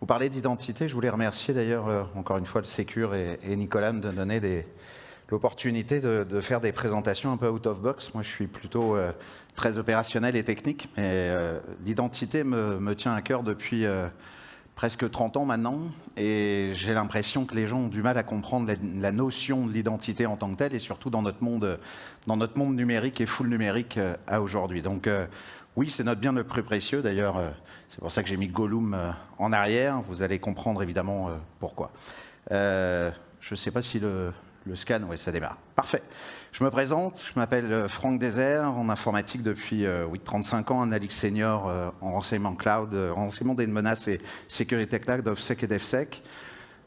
Vous parlez d'identité, je voulais remercier d'ailleurs encore une fois le Sécur et Nicolas de donner l'opportunité de faire des présentations un peu out of box. Moi je suis plutôt très opérationnel et technique, mais l'identité me tient à cœur depuis presque 30 ans maintenant, et j'ai l'impression que les gens ont du mal à comprendre la notion de l'identité en tant que telle, et surtout dans notre monde numérique et full numérique à aujourd'hui. Donc oui, c'est notre bien le plus précieux. D'ailleurs, c'est pour ça que j'ai mis Gollum en arrière. Vous allez comprendre évidemment pourquoi. Je ne sais pas si le scan, oui, ça démarre. Parfait. Je me présente, je m'appelle Franck Désert, en informatique depuis 35 ans, analyste senior en renseignement cloud, renseignement des menaces et sécurité cloud, DevSec et DevSec.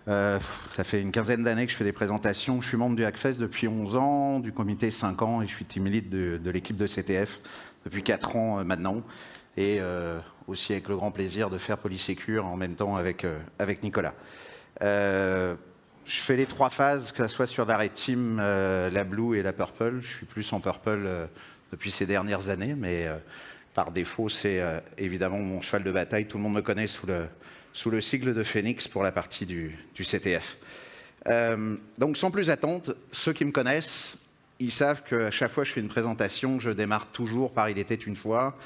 Ça fait une quinzaine d'années que je fais des présentations. Je suis membre du Hackfest depuis 11 ans, du comité 5 ans, et je suis team lead de l'équipe de CTF depuis 4 ans maintenant. Et aussi avec le grand plaisir de faire Polysécure en même temps avec Nicolas. Je fais les 3 phases, que ce soit sur la Red Team, la Blue et la Purple. Je suis plus en Purple depuis ces dernières années, mais par défaut, c'est évidemment mon cheval de bataille. Tout le monde me connaît sous le sigle de Phoenix pour la partie du CTF. Donc sans plus attendre, ceux qui me connaissent, ils savent qu'à chaque fois que je fais une présentation, je démarre toujours par « Il était une fois »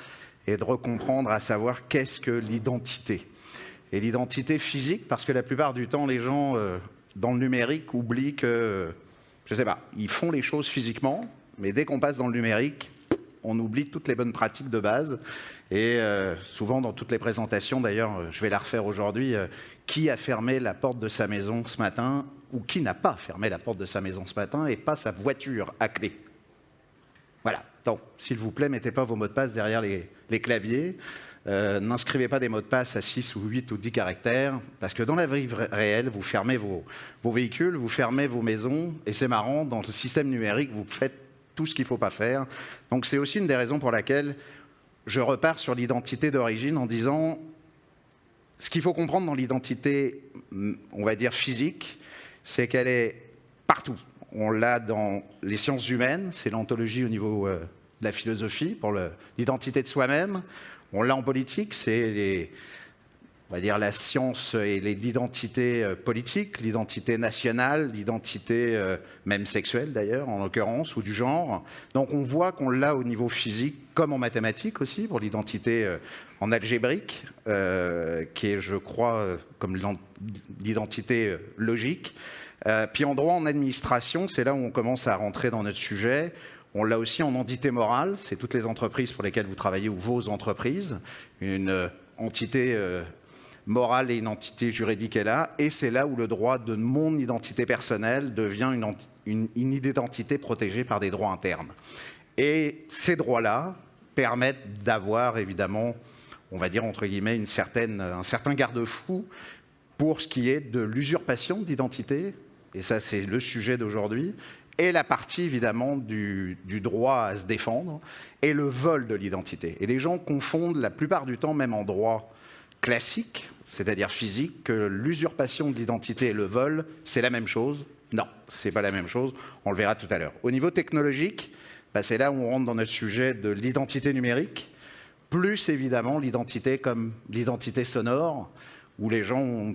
et de recomprendre à savoir qu'est-ce que l'identité. Et l'identité physique, parce que la plupart du temps, les gens... dans le numérique, oublient que, je ne sais pas, ils font les choses physiquement, mais dès qu'on passe dans le numérique, on oublie toutes les bonnes pratiques de base. Et souvent, dans toutes les présentations, d'ailleurs, je vais la refaire aujourd'hui, qui a fermé la porte de sa maison ce matin, ou qui n'a pas fermé la porte de sa maison ce matin, et pas sa voiture à clé. Voilà. Donc, s'il vous plaît, mettez pas vos mots de passe derrière les claviers. N'inscrivez pas des mots de passe à 6 ou 8 ou 10 caractères, parce que dans la vie réelle, vous fermez vos véhicules, vous fermez vos maisons, et c'est marrant, dans le système numérique, vous faites tout ce qu'il ne faut pas faire. Donc c'est aussi une des raisons pour laquelle je repars sur l'identité d'origine en disant, ce qu'il faut comprendre dans l'identité, on va dire physique, c'est qu'elle est partout. On l'a dans les sciences humaines, c'est l'ontologie au niveau de la philosophie, pour l'identité de soi-même. On l'a en politique, c'est on va dire la science et l'identité politique, l'identité nationale, l'identité même sexuelle d'ailleurs, en l'occurrence, ou du genre. Donc on voit qu'on l'a au niveau physique, comme en mathématiques aussi, pour l'identité en algébrique, qui est, je crois, comme l'identité logique. Puis en droit, en administration, c'est là où on commence à rentrer dans notre sujet. On l'a aussi en entité morale, c'est toutes les entreprises pour lesquelles vous travaillez ou vos entreprises. Une entité morale et une entité juridique est là. Et c'est là où le droit de mon identité personnelle devient une identité protégée par des droits internes. Et ces droits-là permettent d'avoir évidemment, on va dire entre guillemets, un certain garde-fou pour ce qui est de l'usurpation d'identité. Et ça, c'est le sujet d'aujourd'hui. Et la partie, évidemment, du droit à se défendre, et le vol de l'identité. Et les gens confondent la plupart du temps, même en droit classique, c'est-à-dire physique, que l'usurpation de l'identité et le vol, c'est la même chose. Non, c'est pas la même chose, on le verra tout à l'heure. Au niveau technologique, c'est là où on rentre dans notre sujet de l'identité numérique, plus évidemment l'identité comme l'identité sonore, où les gens,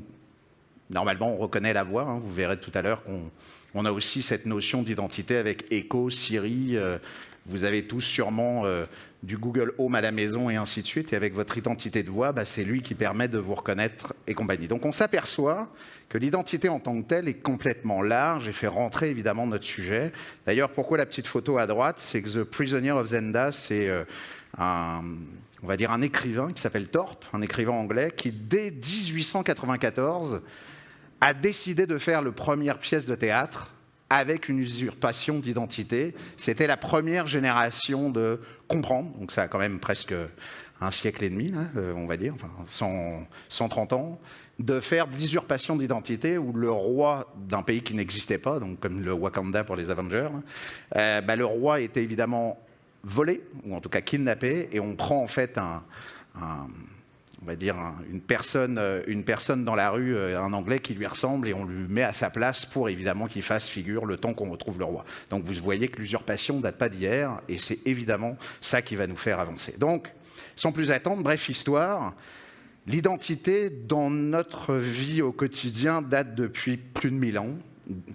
normalement, on reconnaît la voix, vous verrez tout à l'heure qu'on a aussi cette notion d'identité avec Echo, Siri, vous avez tous sûrement du Google Home à la maison et ainsi de suite, et avec votre identité de voix, c'est lui qui permet de vous reconnaître et compagnie. Donc on s'aperçoit que l'identité en tant que telle est complètement large et fait rentrer évidemment notre sujet. D'ailleurs, pourquoi la petite photo à droite, c'est que The Prisoner of Zenda, c'est on va dire un écrivain qui s'appelle Thorpe, un écrivain anglais, qui dès 1894 a décidé de faire la première pièce de théâtre avec une usurpation d'identité. C'était la première génération de comprendre, donc ça a quand même presque un siècle et demi, là, on va dire, enfin 130 ans, de faire de l'usurpation d'identité où le roi d'un pays qui n'existait pas, donc comme le Wakanda pour les Avengers, le roi était évidemment volé, ou en tout cas kidnappé, et on prend en fait on va dire une personne dans la rue, un Anglais qui lui ressemble, et on lui met à sa place pour évidemment qu'il fasse figure le temps qu'on retrouve le roi. Donc vous voyez que l'usurpation ne date pas d'hier, et c'est évidemment ça qui va nous faire avancer. Donc, sans plus attendre, bref histoire, L'identité dans notre vie au quotidien date depuis plus de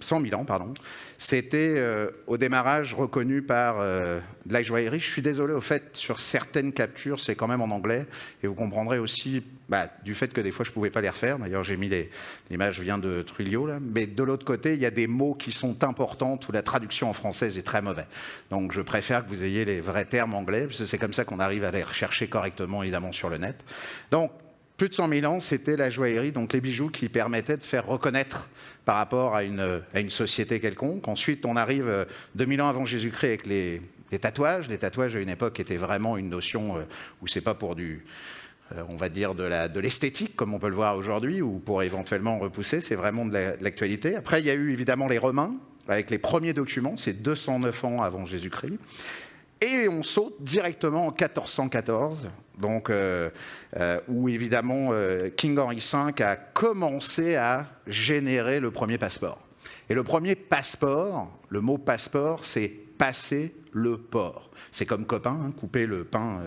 100 000 ans, pardon. C'était au démarrage reconnu par de la joaillerie. Je suis désolé, au fait, sur certaines captures, c'est quand même en anglais. Et vous comprendrez aussi du fait que des fois, je ne pouvais pas les refaire. D'ailleurs, j'ai mis l'image vient de Trujillo. Là. Mais de l'autre côté, il y a des mots qui sont importants où la traduction en française est très mauvaise. Donc, je préfère que vous ayez les vrais termes anglais, parce que c'est comme ça qu'on arrive à les rechercher correctement, évidemment, sur le net. Donc, plus de 100 000 ans, c'était la joaillerie, donc les bijoux qui permettaient de faire reconnaître par rapport à une société quelconque. Ensuite, on arrive 2000 ans avant Jésus-Christ avec les tatouages. Les tatouages, à une époque, étaient vraiment une notion où c'est pas pour on va dire de l'esthétique, comme on peut le voir aujourd'hui, ou pour éventuellement repousser, c'est vraiment de l'actualité. Après, il y a eu évidemment les Romains, avec les premiers documents, c'est 209 ans avant Jésus-Christ. Et on saute directement en 1414, donc, où évidemment King Henry V a commencé à générer le premier passeport. Et le premier passeport, le mot passeport, c'est passer le port. C'est comme copain, hein, couper le pain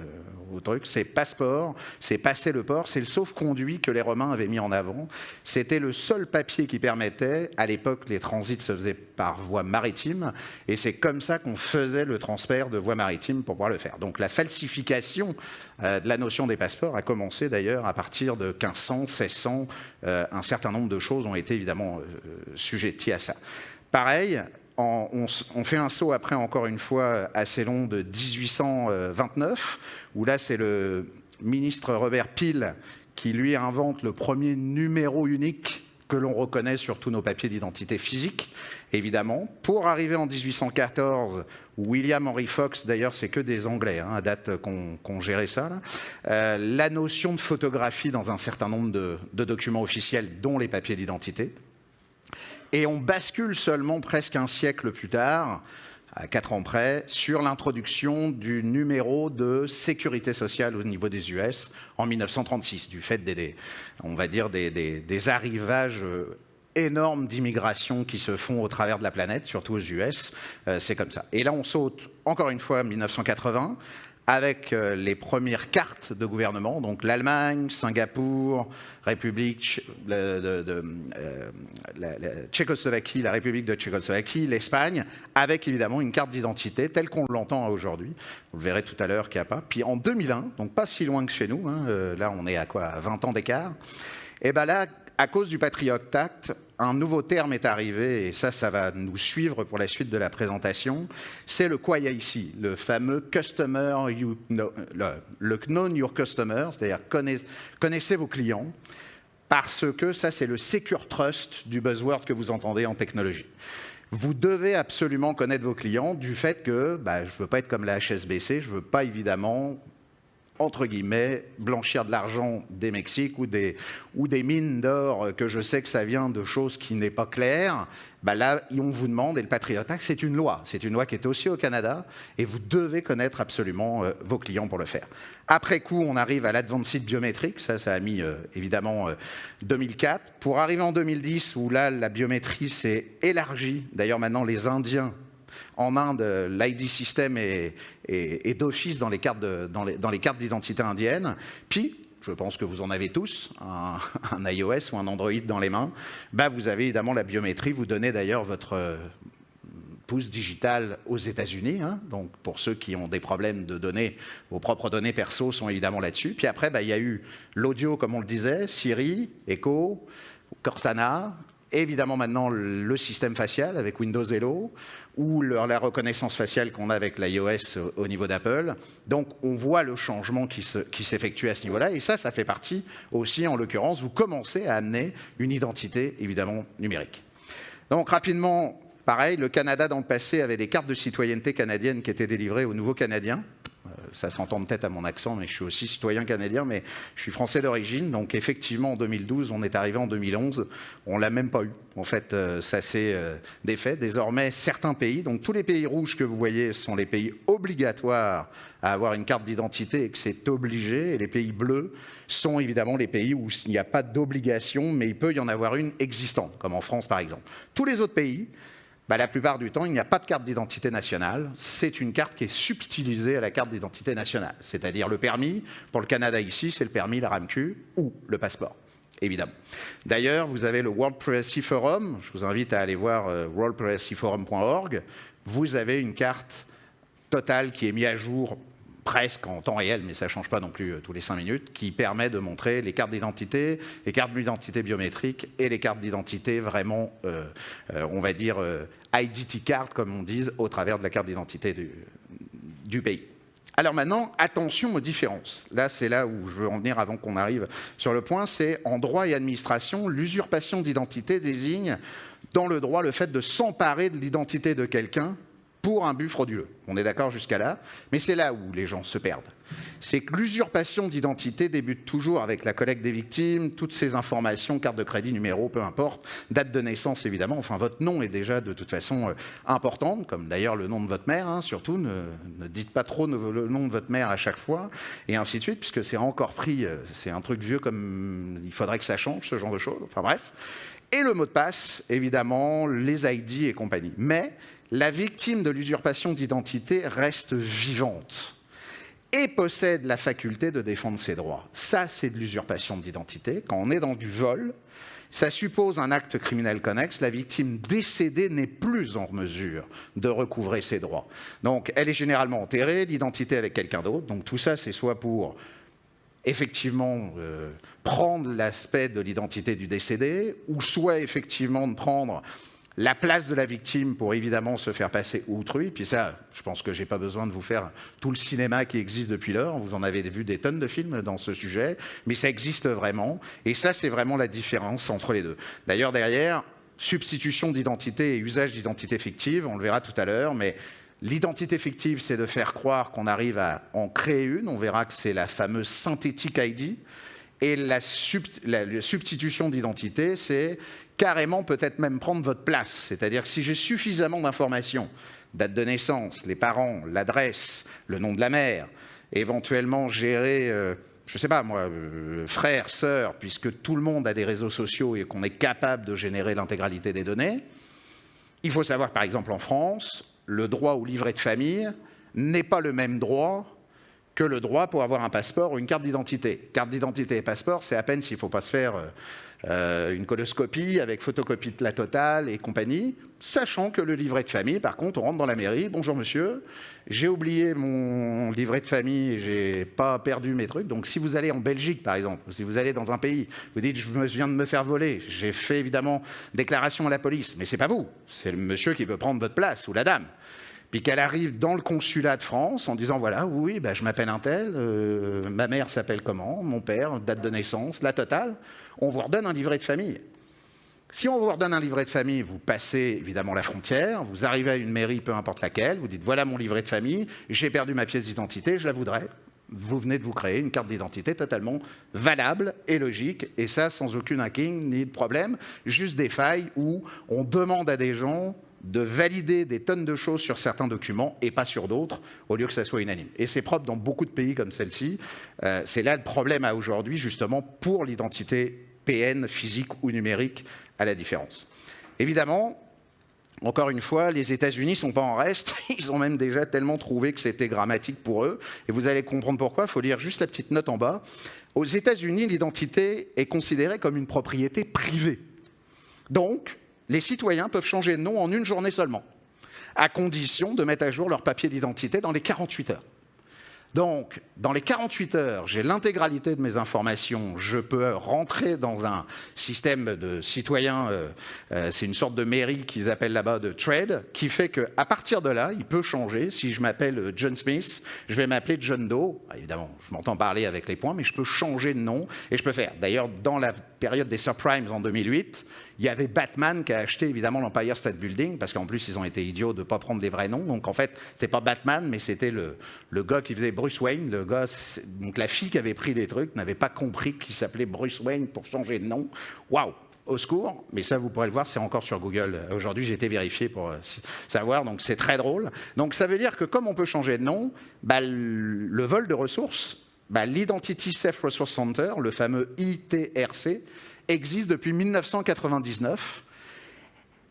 au truc, c'est passeport, c'est passer le port, c'est le sauf-conduit que les Romains avaient mis en avant. C'était le seul papier qui permettait, à l'époque, les transits se faisaient par voie maritime, et c'est comme ça qu'on faisait le transfert de voie maritime pour pouvoir le faire. Donc la falsification de la notion des passeports a commencé d'ailleurs à partir de 1500, 1600, un certain nombre de choses ont été évidemment sujetties à ça. Pareil, on fait un saut après, encore une fois, assez long de 1829, où là, c'est le ministre Robert Peel qui, lui, invente le premier numéro unique que l'on reconnaît sur tous nos papiers d'identité physique, évidemment. Pour arriver en 1814, William Henry Fox, d'ailleurs, c'est que des Anglais, hein, à date qu'on gérait ça, là. La notion de photographie dans un certain nombre de documents officiels, dont les papiers d'identité. Et on bascule seulement presque un siècle plus tard, à 4 ans près, sur l'introduction du numéro de sécurité sociale au niveau des US en 1936, du fait on va dire des arrivages énormes d'immigration qui se font au travers de la planète, surtout aux US. C'est comme ça. Et là, on saute encore une fois en 1980, avec les premières cartes de gouvernement, donc l'Allemagne, Singapour, République Tchécoslovaquie, la République de Tchécoslovaquie, l'Espagne, avec évidemment une carte d'identité telle qu'on l'entend aujourd'hui. Vous le verrez tout à l'heure qu'il n'y a pas. Puis en 2001, donc pas si loin que chez nous, hein, là on est à quoi, à 20 ans d'écart, et bien là, à cause du Patriot Act, un nouveau terme est arrivé, et ça va nous suivre pour la suite de la présentation, c'est le QIAC, le fameux Customer, le Know Your Customer, c'est-à-dire connaissez vos clients, parce que ça, c'est le Secure Trust du buzzword que vous entendez en technologie. Vous devez absolument connaître vos clients du fait que je ne veux pas être comme la HSBC, je ne veux pas évidemment, entre guillemets, blanchir de l'argent des Mexiques ou des mines d'or que je sais que ça vient de choses qui n'est pas claires. Là, on vous demande, et le Patriot Act, c'est une loi qui est aussi au Canada, et vous devez connaître absolument vos clients pour le faire. Après coup, on arrive à l'Advanced Biometric, ça a mis évidemment 2004, pour arriver en 2010, où là, la biométrie s'est élargie. D'ailleurs, maintenant, les Indiens, en Inde, l'ID system est d'office dans les cartes d'identité indiennes. Puis, je pense que vous en avez tous, un iOS ou un Android dans les mains. Vous avez évidemment la biométrie. Vous donnez d'ailleurs votre pouce digital aux États-Unis. Hein. Donc, pour ceux qui ont des problèmes de données, vos propres données perso sont évidemment là-dessus. Puis après, il y a eu l'audio, comme on le disait, Siri, Echo, Cortana. Évidemment, maintenant, le système facial avec Windows Hello ou la reconnaissance faciale qu'on a avec l'iOS au niveau d'Apple. Donc, on voit le changement qui s'effectue à ce niveau-là. Et ça fait partie aussi, en l'occurrence, vous commencez à amener une identité, évidemment, numérique. Donc, rapidement, pareil, le Canada, dans le passé, avait des cartes de citoyenneté canadiennes qui étaient délivrées aux nouveaux Canadiens. Ça s'entend peut-être à mon accent, mais je suis aussi citoyen canadien, mais je suis français d'origine. Donc effectivement, en 2012, on est arrivé en 2011, on ne l'a même pas eu. En fait, ça s'est défait. Désormais, certains pays, donc tous les pays rouges que vous voyez sont les pays obligatoires à avoir une carte d'identité et que c'est obligé. Et les pays bleus sont évidemment les pays où il n'y a pas d'obligation, mais il peut y en avoir une existante, comme en France par exemple. Tous les autres pays, La plupart du temps, il n'y a pas de carte d'identité nationale. C'est une carte qui est subtilisée à la carte d'identité nationale. C'est-à-dire le permis, pour le Canada ici, c'est le permis, la RAMQ ou le passeport, évidemment. D'ailleurs, vous avez le World Privacy Forum. Je vous invite à aller voir worldprivacyforum.org. Vous avez une carte totale qui est mise à jour presque en temps réel, mais ça ne change pas non plus tous les 5 minutes, qui permet de montrer les cartes d'identité, les cartes d'identité biométriques et les cartes d'identité vraiment, on va dire, identity card, comme on dit, au travers de la carte d'identité du pays. Alors maintenant, attention aux différences. Là, c'est là où je veux en venir avant qu'on arrive sur le point, c'est en droit et administration, l'usurpation d'identité désigne dans le droit le fait de s'emparer de l'identité de quelqu'un pour un but frauduleux. On est d'accord jusqu'à là, mais c'est là où les gens se perdent. C'est que l'usurpation d'identité débute toujours avec la collecte des victimes, toutes ces informations, carte de crédit, numéro, peu importe, date de naissance évidemment, enfin votre nom est déjà de toute façon important, comme d'ailleurs le nom de votre mère, hein, surtout, ne dites pas trop le nom de votre mère à chaque fois, et ainsi de suite, puisque c'est encore pris, c'est un truc vieux comme il faudrait que ça change, ce genre de choses, enfin bref. Et le mot de passe, évidemment, les ID et compagnie. Mais la victime de l'usurpation d'identité reste vivante et possède la faculté de défendre ses droits. Ça, c'est de l'usurpation d'identité. Quand on est dans du vol, ça suppose un acte criminel connexe. La victime décédée n'est plus en mesure de recouvrer ses droits. Donc, elle est généralement enterrée, l'identité avec quelqu'un d'autre. Donc, tout ça, c'est soit pour effectivement prendre l'aspect de l'identité du décédé, ou soit effectivement de prendre la place de la victime pour évidemment se faire passer autrui. Puis ça, je pense que je n'ai pas besoin de vous faire tout le cinéma qui existe depuis lors. Vous en avez vu des tonnes de films dans ce sujet, mais ça existe vraiment. Et ça, c'est vraiment la différence entre les deux. D'ailleurs, derrière, substitution d'identité et usage d'identité fictive, on le verra tout à l'heure, mais l'identité fictive, c'est de faire croire qu'on arrive à en créer une. On verra que c'est la fameuse synthetic ID. Et la substitution d'identité, c'est carrément peut-être même prendre votre place. C'est-à-dire que si j'ai suffisamment d'informations, date de naissance, les parents, l'adresse, le nom de la mère, éventuellement gérer, je ne sais pas moi, frère, sœur, puisque tout le monde a des réseaux sociaux et qu'on est capable de générer l'intégralité des données, il faut savoir par exemple en France, le droit au livret de famille n'est pas le même droit que le droit pour avoir un passeport ou une carte d'identité. Carte d'identité et passeport, c'est à peine s'il ne faut pas se faire une coloscopie avec photocopie de la totale et compagnie, sachant que le livret de famille, par contre, on rentre dans la mairie, bonjour monsieur, j'ai oublié mon livret de famille, j'ai pas perdu mes trucs, donc si vous allez en Belgique par exemple, si vous allez dans un pays, vous dites je viens de me faire voler, j'ai fait évidemment déclaration à la police, mais c'est pas vous, c'est le monsieur qui veut prendre votre place ou la dame. Puis qu'elle arrive dans le consulat de France en disant voilà, oui, bah, je m'appelle un tel, ma mère s'appelle comment, mon père, date de naissance, la totale, on vous redonne un livret de famille. Si on vous redonne un livret de famille, vous passez évidemment la frontière, vous arrivez à une mairie, peu importe laquelle, vous dites voilà mon livret de famille, j'ai perdu ma pièce d'identité, je la voudrais. Vous venez de vous créer une carte d'identité totalement valable et logique, et ça sans aucun hacking ni de problème, juste des failles où on demande à des gens de valider des tonnes de choses sur certains documents et pas sur d'autres, au lieu que ça soit unanime. Et c'est propre dans beaucoup de pays comme celle-ci. C'est là le problème à aujourd'hui, justement, pour l'identité PN, physique ou numérique, à la différence. Évidemment, encore une fois, les États-Unis ne sont pas en reste. Ils ont même déjà tellement trouvé que c'était grammatique pour eux. Et vous allez comprendre pourquoi. Il faut lire juste la petite note en bas. Aux États-Unis, l'identité est considérée comme une propriété privée. Donc, les citoyens peuvent changer de nom en une journée seulement, à condition de mettre à jour leur papier d'identité dans les 48 heures. Donc, dans les 48 heures, j'ai l'intégralité de mes informations, je peux rentrer dans un système de citoyens, c'est une sorte de mairie qu'ils appellent là-bas de trade, qui fait qu'à partir de là, il peut changer. Si je m'appelle John Smith, je vais m'appeler John Doe. Évidemment, je m'entends parler avec les points, mais je peux changer de nom et je peux faire. D'ailleurs, dans la période des subprimes en 2008, il y avait Batman qui a acheté évidemment l'Empire State Building, parce qu'en plus, ils ont été idiots de ne pas prendre des vrais noms. Donc en fait, c'était pas Batman, mais c'était le gars qui faisait Bruce Wayne, le gars, donc la fille qui avait pris les trucs n'avait pas compris qu'il s'appelait Bruce Wayne pour changer de nom. Waouh, au secours. Mais ça, vous pourrez le voir, c'est encore sur Google. Aujourd'hui, j'ai été vérifié pour savoir, donc c'est très drôle. Donc ça veut dire que comme on peut changer de nom, le vol de ressources, l'Identity Safe Resource Center, le fameux ITRC, existe depuis 1999.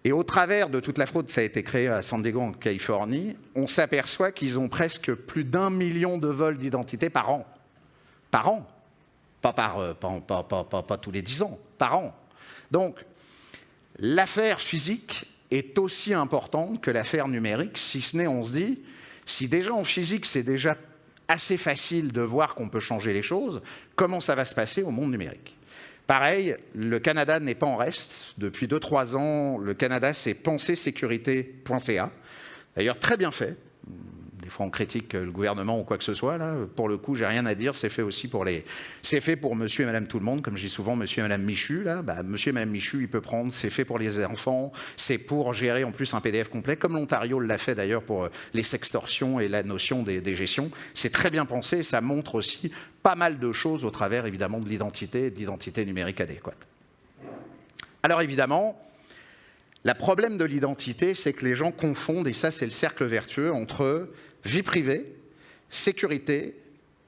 Et au travers de toute la fraude, ça a été créé à San Diego en Californie, on s'aperçoit qu'ils ont presque plus d'1 million de vols d'identité par an. Par an. Pas tous les 10 ans, par an. Donc, l'affaire physique est aussi importante que l'affaire numérique, si ce n'est, on se dit, si déjà en physique, c'est déjà assez facile de voir qu'on peut changer les choses, comment ça va se passer au monde numérique? Pareil, le Canada n'est pas en reste. Depuis 2-3 ans, le Canada, c'est pensersécurité.ca. D'ailleurs, très bien fait. Des fois, on critique le gouvernement ou quoi que ce soit. Là. Pour le coup, j'ai rien à dire. C'est fait aussi pour les... C'est fait pour monsieur et madame tout le monde. Comme je dis souvent, monsieur et madame Michu. Là. Bah, monsieur et madame Michu, il peut prendre. C'est fait pour les enfants. C'est pour gérer en plus un PDF complet. Comme l'Ontario l'a fait d'ailleurs pour les sextorsions et la notion des gestions. C'est très bien pensé. Et ça montre aussi pas mal de choses au travers, évidemment, de l'identité et de l'identité numérique adéquate. Alors, évidemment... Le problème de l'identité, c'est que les gens confondent, et ça c'est le cercle vertueux, entre vie privée, sécurité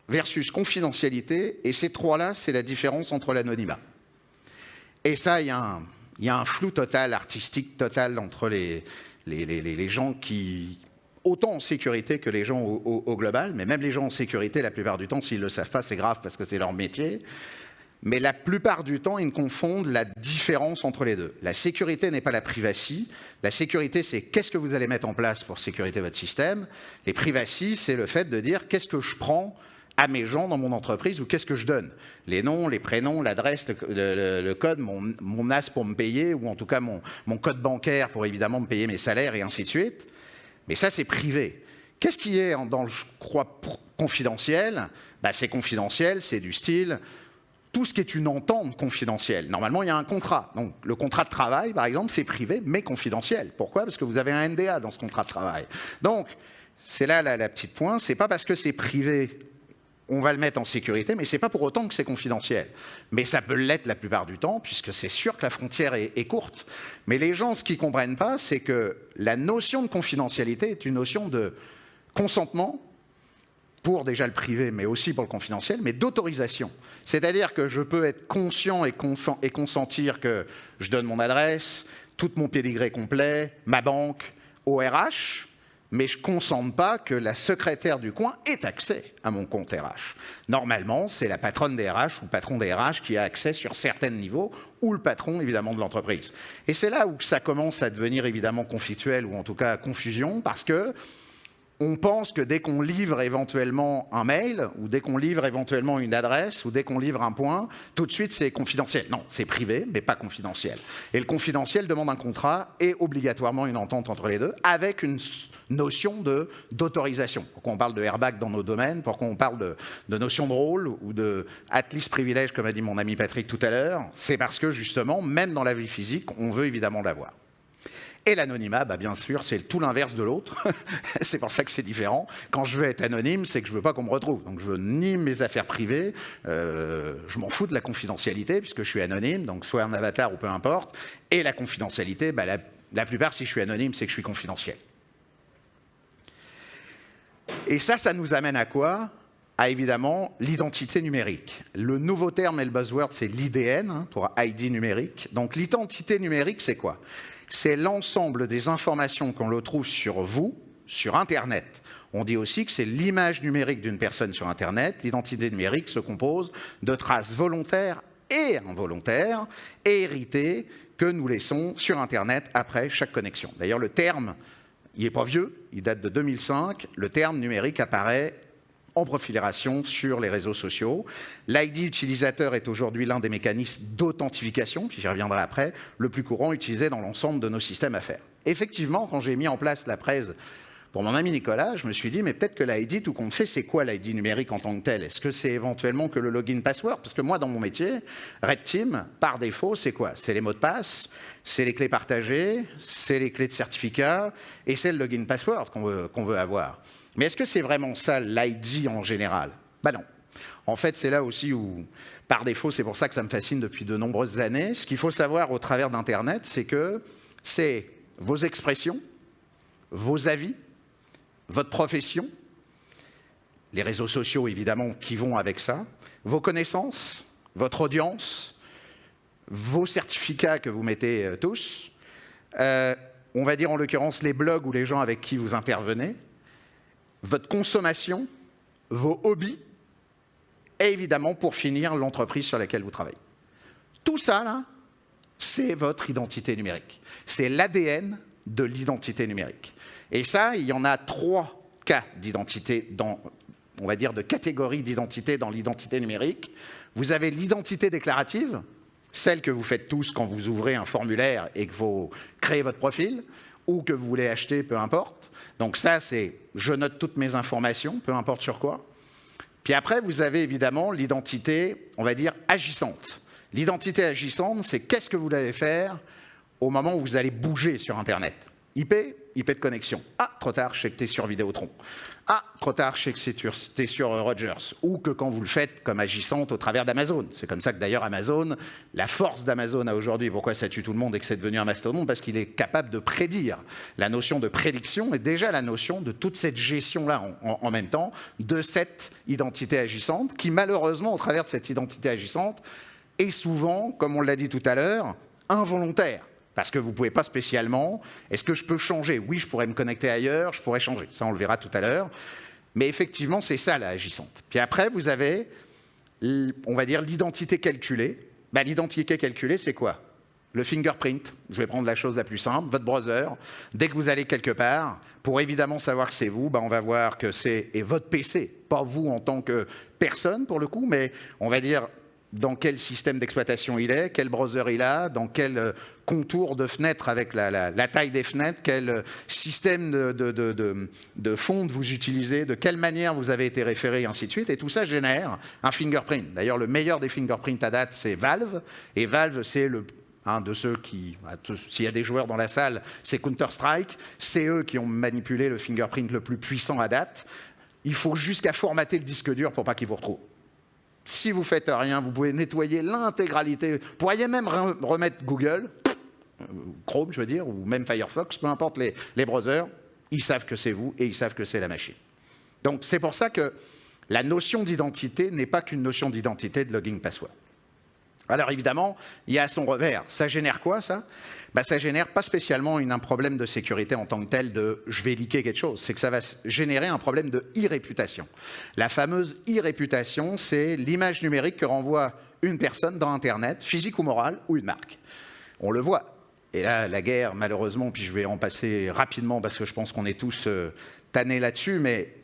versus confidentialité, et ces trois-là, c'est la différence entre l'anonymat. Et ça, il y a un flou total, artistique total entre les gens qui... autant en sécurité que les gens au global, mais même les gens en sécurité, la plupart du temps, s'ils ne le savent pas, c'est grave parce que c'est leur métier. Mais la plupart du temps, ils confondent la différence entre les deux. La sécurité n'est pas la privacy. La sécurité, c'est qu'est-ce que vous allez mettre en place pour sécuriser votre système. Les privacy, c'est le fait de dire qu'est-ce que je prends à mes gens dans mon entreprise ou qu'est-ce que je donne. Les noms, les prénoms, l'adresse, le code, mon NAS pour me payer ou en tout cas mon code bancaire pour évidemment me payer mes salaires et ainsi de suite. Mais ça, c'est privé. Qu'est-ce qui est dans le, je crois, confidentiel? C'est confidentiel, c'est du style... Tout ce qui est une entente confidentielle. Normalement, il y a un contrat. Donc, le contrat de travail, par exemple, c'est privé, mais confidentiel. Pourquoi? Parce que vous avez un NDA dans ce contrat de travail. Donc, c'est là la petite pointe. C'est pas parce que c'est privé, on va le mettre en sécurité, mais c'est pas pour autant que c'est confidentiel. Mais ça peut l'être la plupart du temps, puisque c'est sûr que la frontière est courte. Mais les gens, ce qu'ils comprennent pas, c'est que la notion de confidentialité est une notion de consentement, pour déjà le privé, mais aussi pour le confidentiel, mais d'autorisation. C'est-à-dire que je peux être conscient et consentir que je donne mon adresse, tout mon pédigré complet, ma banque, au RH, mais je ne consente pas que la secrétaire du coin ait accès à mon compte RH. Normalement, c'est la patronne des RH ou le patron des RH qui a accès sur certains niveaux, ou le patron, évidemment, de l'entreprise. Et c'est là où ça commence à devenir, évidemment, conflictuel, ou en tout cas confusion, parce que on pense que dès qu'on livre éventuellement un mail, ou dès qu'on livre éventuellement une adresse, ou dès qu'on livre un point, tout de suite c'est confidentiel. Non, c'est privé, mais pas confidentiel. Et le confidentiel demande un contrat et obligatoirement une entente entre les deux, avec une notion d'autorisation. Pourquoi on parle de airbag dans nos domaines, pourquoi on parle de notion de rôle, ou de at-least privilège, comme a dit mon ami Patrick tout à l'heure, c'est parce que justement, même dans la vie physique, on veut évidemment l'avoir. Et l'anonymat, bien sûr, c'est tout l'inverse de l'autre. C'est pour ça que c'est différent. Quand je veux être anonyme, c'est que je ne veux pas qu'on me retrouve. Donc je veux ni mes affaires privées, je m'en fous de la confidentialité, puisque je suis anonyme, donc soit un avatar ou peu importe. Et la confidentialité, la plupart, si je suis anonyme, c'est que je suis confidentiel. Et ça nous amène à quoi? À évidemment l'identité numérique. Le nouveau terme et le buzzword, c'est l'IDN, pour ID numérique. Donc l'identité numérique, c'est quoi? C'est l'ensemble des informations qu'on retrouve sur vous, sur Internet. On dit aussi que c'est l'image numérique d'une personne sur Internet. L'identité numérique se compose de traces volontaires et involontaires et héritées que nous laissons sur Internet après chaque connexion. D'ailleurs, le terme, il n'est pas vieux, il date de 2005. Le terme numérique apparaît en prolifération sur les réseaux sociaux. L'ID utilisateur est aujourd'hui l'un des mécanismes d'authentification, puis j'y reviendrai après, le plus courant utilisé dans l'ensemble de nos systèmes à faire. Effectivement, quand j'ai mis en place la presse pour mon ami Nicolas, je me suis dit, mais peut-être que l'ID, tout compte fait, c'est quoi l'ID numérique en tant que tel? Est-ce que c'est éventuellement que le login password? Parce que moi, dans mon métier, Red Team, par défaut, c'est quoi? C'est les mots de passe, c'est les clés partagées, c'est les clés de certificat, et c'est le login password qu'on veut avoir. Mais est-ce que c'est vraiment ça l'ID en général? Non. En fait, c'est là aussi où, par défaut, c'est pour ça que ça me fascine depuis de nombreuses années. Ce qu'il faut savoir au travers d'Internet, c'est que c'est vos expressions, vos avis, votre profession, les réseaux sociaux évidemment qui vont avec ça, vos connaissances, votre audience, vos certificats que vous mettez tous, on va dire en l'occurrence les blogs ou les gens avec qui vous intervenez, votre consommation, vos hobbies, et évidemment, pour finir, l'entreprise sur laquelle vous travaillez. Tout ça, là, c'est votre identité numérique. C'est l'ADN de l'identité numérique. Et ça, il y en a 3 cas d'identité, on va dire de catégories d'identité dans l'identité numérique. Vous avez l'identité déclarative, celle que vous faites tous quand vous ouvrez un formulaire et que vous créez votre profil, ou que vous voulez acheter, peu importe. Donc ça, c'est je note toutes mes informations, peu importe sur quoi. Puis après, vous avez évidemment l'identité, on va dire, agissante. L'identité agissante, c'est qu'est-ce que vous allez faire au moment où vous allez bouger sur Internet. IP de connexion. Ah, trop tard, je sais que tu es sur Vidéotron. Ah, trop tard, je sais que tu es sur Rogers. Ou que quand vous le faites comme agissante au travers d'Amazon. C'est comme ça que d'ailleurs Amazon, la force d'Amazon à aujourd'hui, pourquoi ça tue tout le monde et que c'est devenu un mastodonte, parce qu'il est capable de prédire. La notion de prédiction est déjà la notion de toute cette gestion-là en même temps, de cette identité agissante, qui malheureusement, au travers de cette identité agissante, est souvent, comme on l'a dit tout à l'heure, involontaire. Parce que vous ne pouvez pas spécialement. Est-ce que je peux changer? Oui, je pourrais me connecter ailleurs, je pourrais changer. Ça, on le verra tout à l'heure. Mais effectivement, c'est ça, la agissante. Puis après, vous avez, on va dire, l'identité calculée. Ben, l'identité calculée, c'est quoi? Le fingerprint. Je vais prendre la chose la plus simple. Votre browser, dès que vous allez quelque part, pour évidemment savoir que c'est vous, ben, on va voir que c'est votre PC. Pas vous en tant que personne, pour le coup, mais on va dire dans quel système d'exploitation il est, quel browser il a, dans quel contour de fenêtre avec la taille des fenêtres, quel système de fonte vous utilisez, de quelle manière vous avez été référé, et ainsi de suite. Et tout ça génère un fingerprint. D'ailleurs, le meilleur des fingerprints à date, c'est Valve. Et Valve, c'est un de ceux qui, s'il y a des joueurs dans la salle, c'est Counter-Strike. C'est eux qui ont manipulé le fingerprint le plus puissant à date. Il faut jusqu'à formater le disque dur pour pas qu'il vous retrouve. Si vous ne faites rien, vous pouvez nettoyer l'intégralité. Vous pourriez même remettre Google, Chrome, je veux dire, ou même Firefox, peu importe les browsers, ils savent que c'est vous et ils savent que c'est la machine. Donc c'est pour ça que la notion d'identité n'est pas qu'une notion d'identité de login password. Alors évidemment, il y a son revers. Ça génère quoi, ça? Ben, ça génère pas spécialement un problème de sécurité en tant que tel de « je vais liquer quelque chose », c'est que ça va générer un problème de e-réputation. La fameuse e-réputation, c'est l'image numérique que renvoie une personne dans Internet, physique ou morale, ou une marque. On le voit. Et là, la guerre, malheureusement, puis je vais en passer rapidement parce que je pense qu'on est tous tannés là-dessus, mais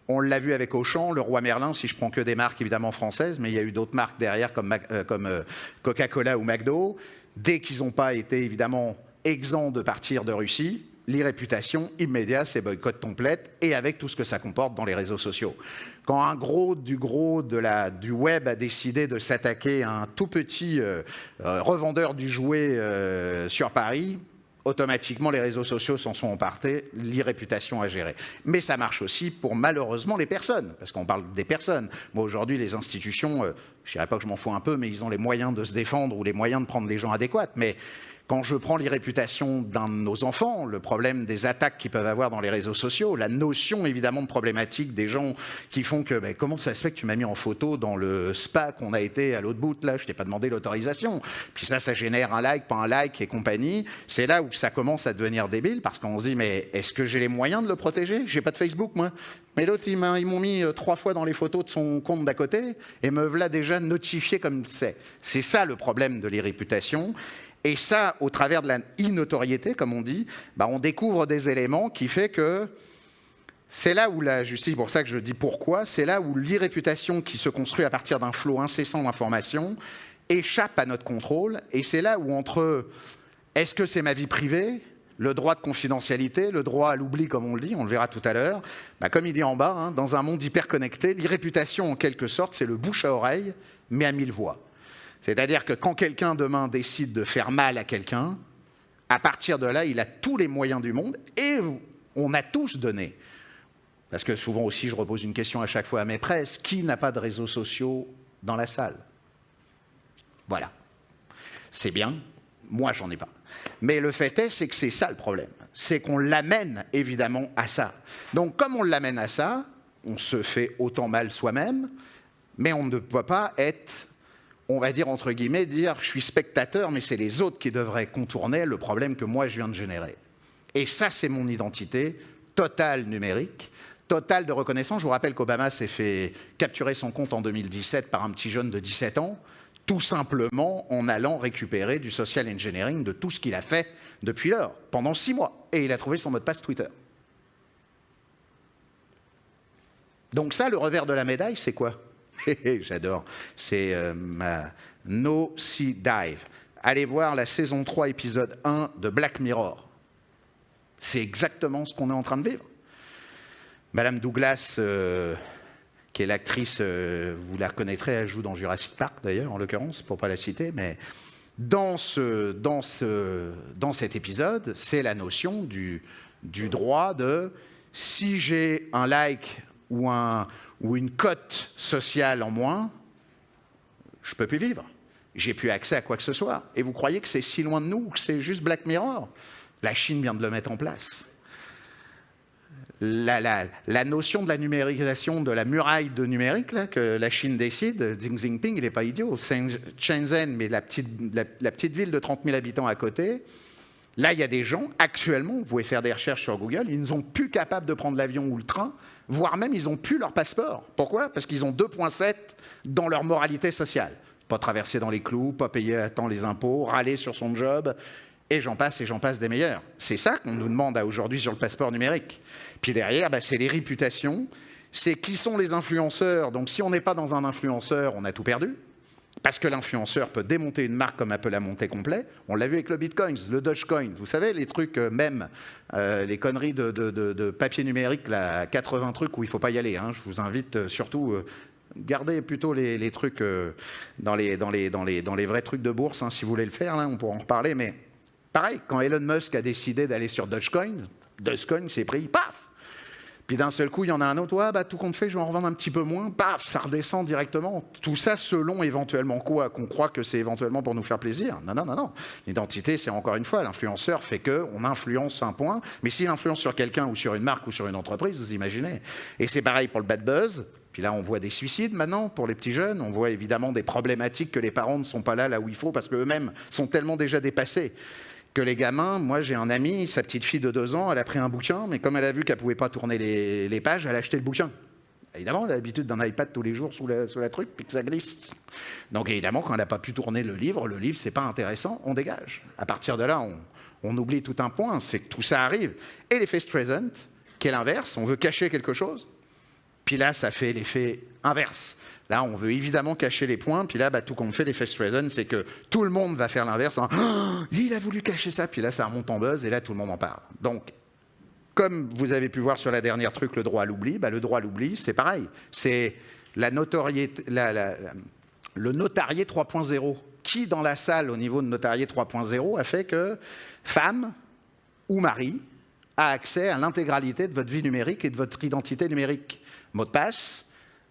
on l'a vu avec Auchan, le Roi Merlin, si je prends que des marques évidemment françaises, mais il y a eu d'autres marques derrière comme Coca-Cola ou McDo. Dès qu'ils n'ont pas été évidemment exempts de partir de Russie, l'e-réputation immédiate, c'est boycott complète et avec tout ce que ça comporte dans les réseaux sociaux. Quand un gros du web a décidé de s'attaquer à un tout petit revendeur du jouet sur Paris, automatiquement, les réseaux sociaux s'en sont emparés, l'e-réputation à gérer. Mais ça marche aussi pour, malheureusement, les personnes, parce qu'on parle des personnes. Moi, aujourd'hui, les institutions, je ne dirais pas que je m'en fous un peu, mais ils ont les moyens de se défendre ou les moyens de prendre les gens adéquats. Mais quand je prends l'e-réputation d'un de nos enfants, le problème des attaques qu'ils peuvent avoir dans les réseaux sociaux, la notion évidemment de problématique des gens qui font que ben, comment ça se fait que tu m'as mis en photo dans le spa qu'on a été à l'autre bout, là, je t'ai pas demandé l'autorisation. Puis ça génère un like, pas un like et compagnie. C'est là où ça commence à devenir débile parce qu'on se dit mais est-ce que j'ai les moyens de le protéger? J'ai pas de Facebook moi. Mais l'autre, ils m'ont mis 3 fois dans les photos de son compte d'à côté et me voilà déjà notifié comme c'est. C'est ça le problème de l'e-réputation. Et ça, au travers de la e-notoriété, comme on dit, bah on découvre des éléments qui fait que c'est là où la justice, pour ça que je dis pourquoi, c'est là où l'e-réputation qui se construit à partir d'un flot incessant d'informations échappe à notre contrôle. Et c'est là où entre est-ce que c'est ma vie privée, le droit de confidentialité, le droit à l'oubli, comme on le dit, on le verra tout à l'heure, bah comme il dit en bas, hein, dans un monde hyper connecté, l'e-réputation, en quelque sorte, c'est le bouche à oreille, mais à 1000 voix. C'est-à-dire que quand quelqu'un demain décide de faire mal à quelqu'un, à partir de là, il a tous les moyens du monde et on a tous donné. Parce que souvent aussi, je repose une question à chaque fois à mes presses, qui n'a pas de réseaux sociaux dans la salle? Voilà. C'est bien, moi j'en ai pas. Mais le fait est, c'est que c'est ça le problème. C'est qu'on l'amène évidemment à ça. Donc comme on l'amène à ça, on se fait autant mal soi-même, mais on ne peut pas être on va dire entre guillemets, dire je suis spectateur, mais c'est les autres qui devraient contourner le problème que moi je viens de générer. Et ça, c'est mon identité totale numérique, totale de reconnaissance. Je vous rappelle qu'Obama s'est fait capturer son compte en 2017 par un petit jeune de 17 ans, tout simplement en allant récupérer du social engineering de tout ce qu'il a fait depuis lors, pendant 6 mois. Et il a trouvé son mot de passe Twitter. Donc ça, le revers de la médaille, c'est quoi? J'adore. C'est ma no-see-dive. Allez voir la saison 3, épisode 1 de Black Mirror. C'est exactement ce qu'on est en train de vivre. Madame Douglas, qui est l'actrice, vous la reconnaîtrez, elle joue dans Jurassic Park d'ailleurs, en l'occurrence, pour ne pas la citer, mais dans cet épisode, c'est la notion du droit de si j'ai un like ou une cote sociale en moins, je ne peux plus vivre. J'ai plus accès à quoi que ce soit. Et vous croyez que c'est si loin de nous, que c'est juste Black Mirror? La Chine vient de le mettre en place. La notion de la numérisation de la muraille de numérique, là, que la Chine décide, Xi Jinping, il n'est pas idiot. Shenzhen, mais la petite ville de 30 000 habitants à côté, là, il y a des gens, actuellement, vous pouvez faire des recherches sur Google, ils ne sont plus capables de prendre l'avion ou le train, voire même, ils n'ont plus leur passeport. Pourquoi? Parce qu'ils ont 2,7 dans leur moralité sociale. Pas traverser dans les clous, pas payer à temps les impôts, râler sur son job, et j'en passe des meilleurs. C'est ça qu'on nous demande aujourd'hui sur le passeport numérique. Puis derrière, c'est les réputations, c'est qui sont les influenceurs. Donc si on n'est pas dans un influenceur, on a tout perdu. Parce que l'influenceur peut démonter une marque comme Apple a monté complet. On l'a vu avec le Bitcoin, le Dogecoin. Vous savez, les trucs même, les conneries de papier numérique, là, 80 trucs où il ne faut pas y aller. Hein. Je vous invite surtout... Gardez plutôt les trucs dans les vrais trucs de bourse, hein, si vous voulez le faire, là, on pourra en reparler. Mais pareil, quand Elon Musk a décidé d'aller sur Dogecoin s'est pris, paf! Puis d'un seul coup, il y en a un autre, tout compte fait, je vais en revendre un petit peu moins, paf, ça redescend directement. Tout ça selon éventuellement quoi? Qu'on croit que c'est éventuellement pour nous faire plaisir. Non. L'identité, c'est encore une fois, l'influenceur fait qu'on influence un point, mais s'il influence sur quelqu'un ou sur une marque ou sur une entreprise, vous imaginez. Et c'est pareil pour le bad buzz. Puis là, on voit des suicides maintenant pour les petits jeunes. On voit évidemment des problématiques que les parents ne sont pas là où il faut parce qu'eux-mêmes sont tellement déjà dépassés que les gamins... Moi, j'ai un ami, sa petite fille de 2 ans, elle a pris un bouquin, mais comme elle a vu qu'elle ne pouvait pas tourner les pages, elle a acheté le bouquin. Évidemment, elle a l'habitude d'un iPad tous les jours sous la truc, puis que ça glisse. Donc évidemment, quand elle n'a pas pu tourner le livre, c'est pas intéressant, on dégage. À partir de là, on oublie tout un point, c'est que tout ça arrive. Et l'effet Streisand, qui est l'inverse, on veut cacher quelque chose. Puis là, ça fait l'effet inverse. Là, on veut évidemment cacher les points. Puis là, tout compte fait, l'effet Streisand, c'est que tout le monde va faire l'inverse. Oh, il a voulu cacher ça. Puis là, ça remonte en buzz et là, tout le monde en parle. Donc, comme vous avez pu voir sur la dernière truc, le droit à l'oubli, le droit à l'oubli, c'est pareil. C'est la notoriété, le notarié 3.0. Qui, dans la salle, au niveau de notarié 3.0, a fait que femme ou mari a accès à l'intégralité de votre vie numérique et de votre identité numérique? Mot de passe,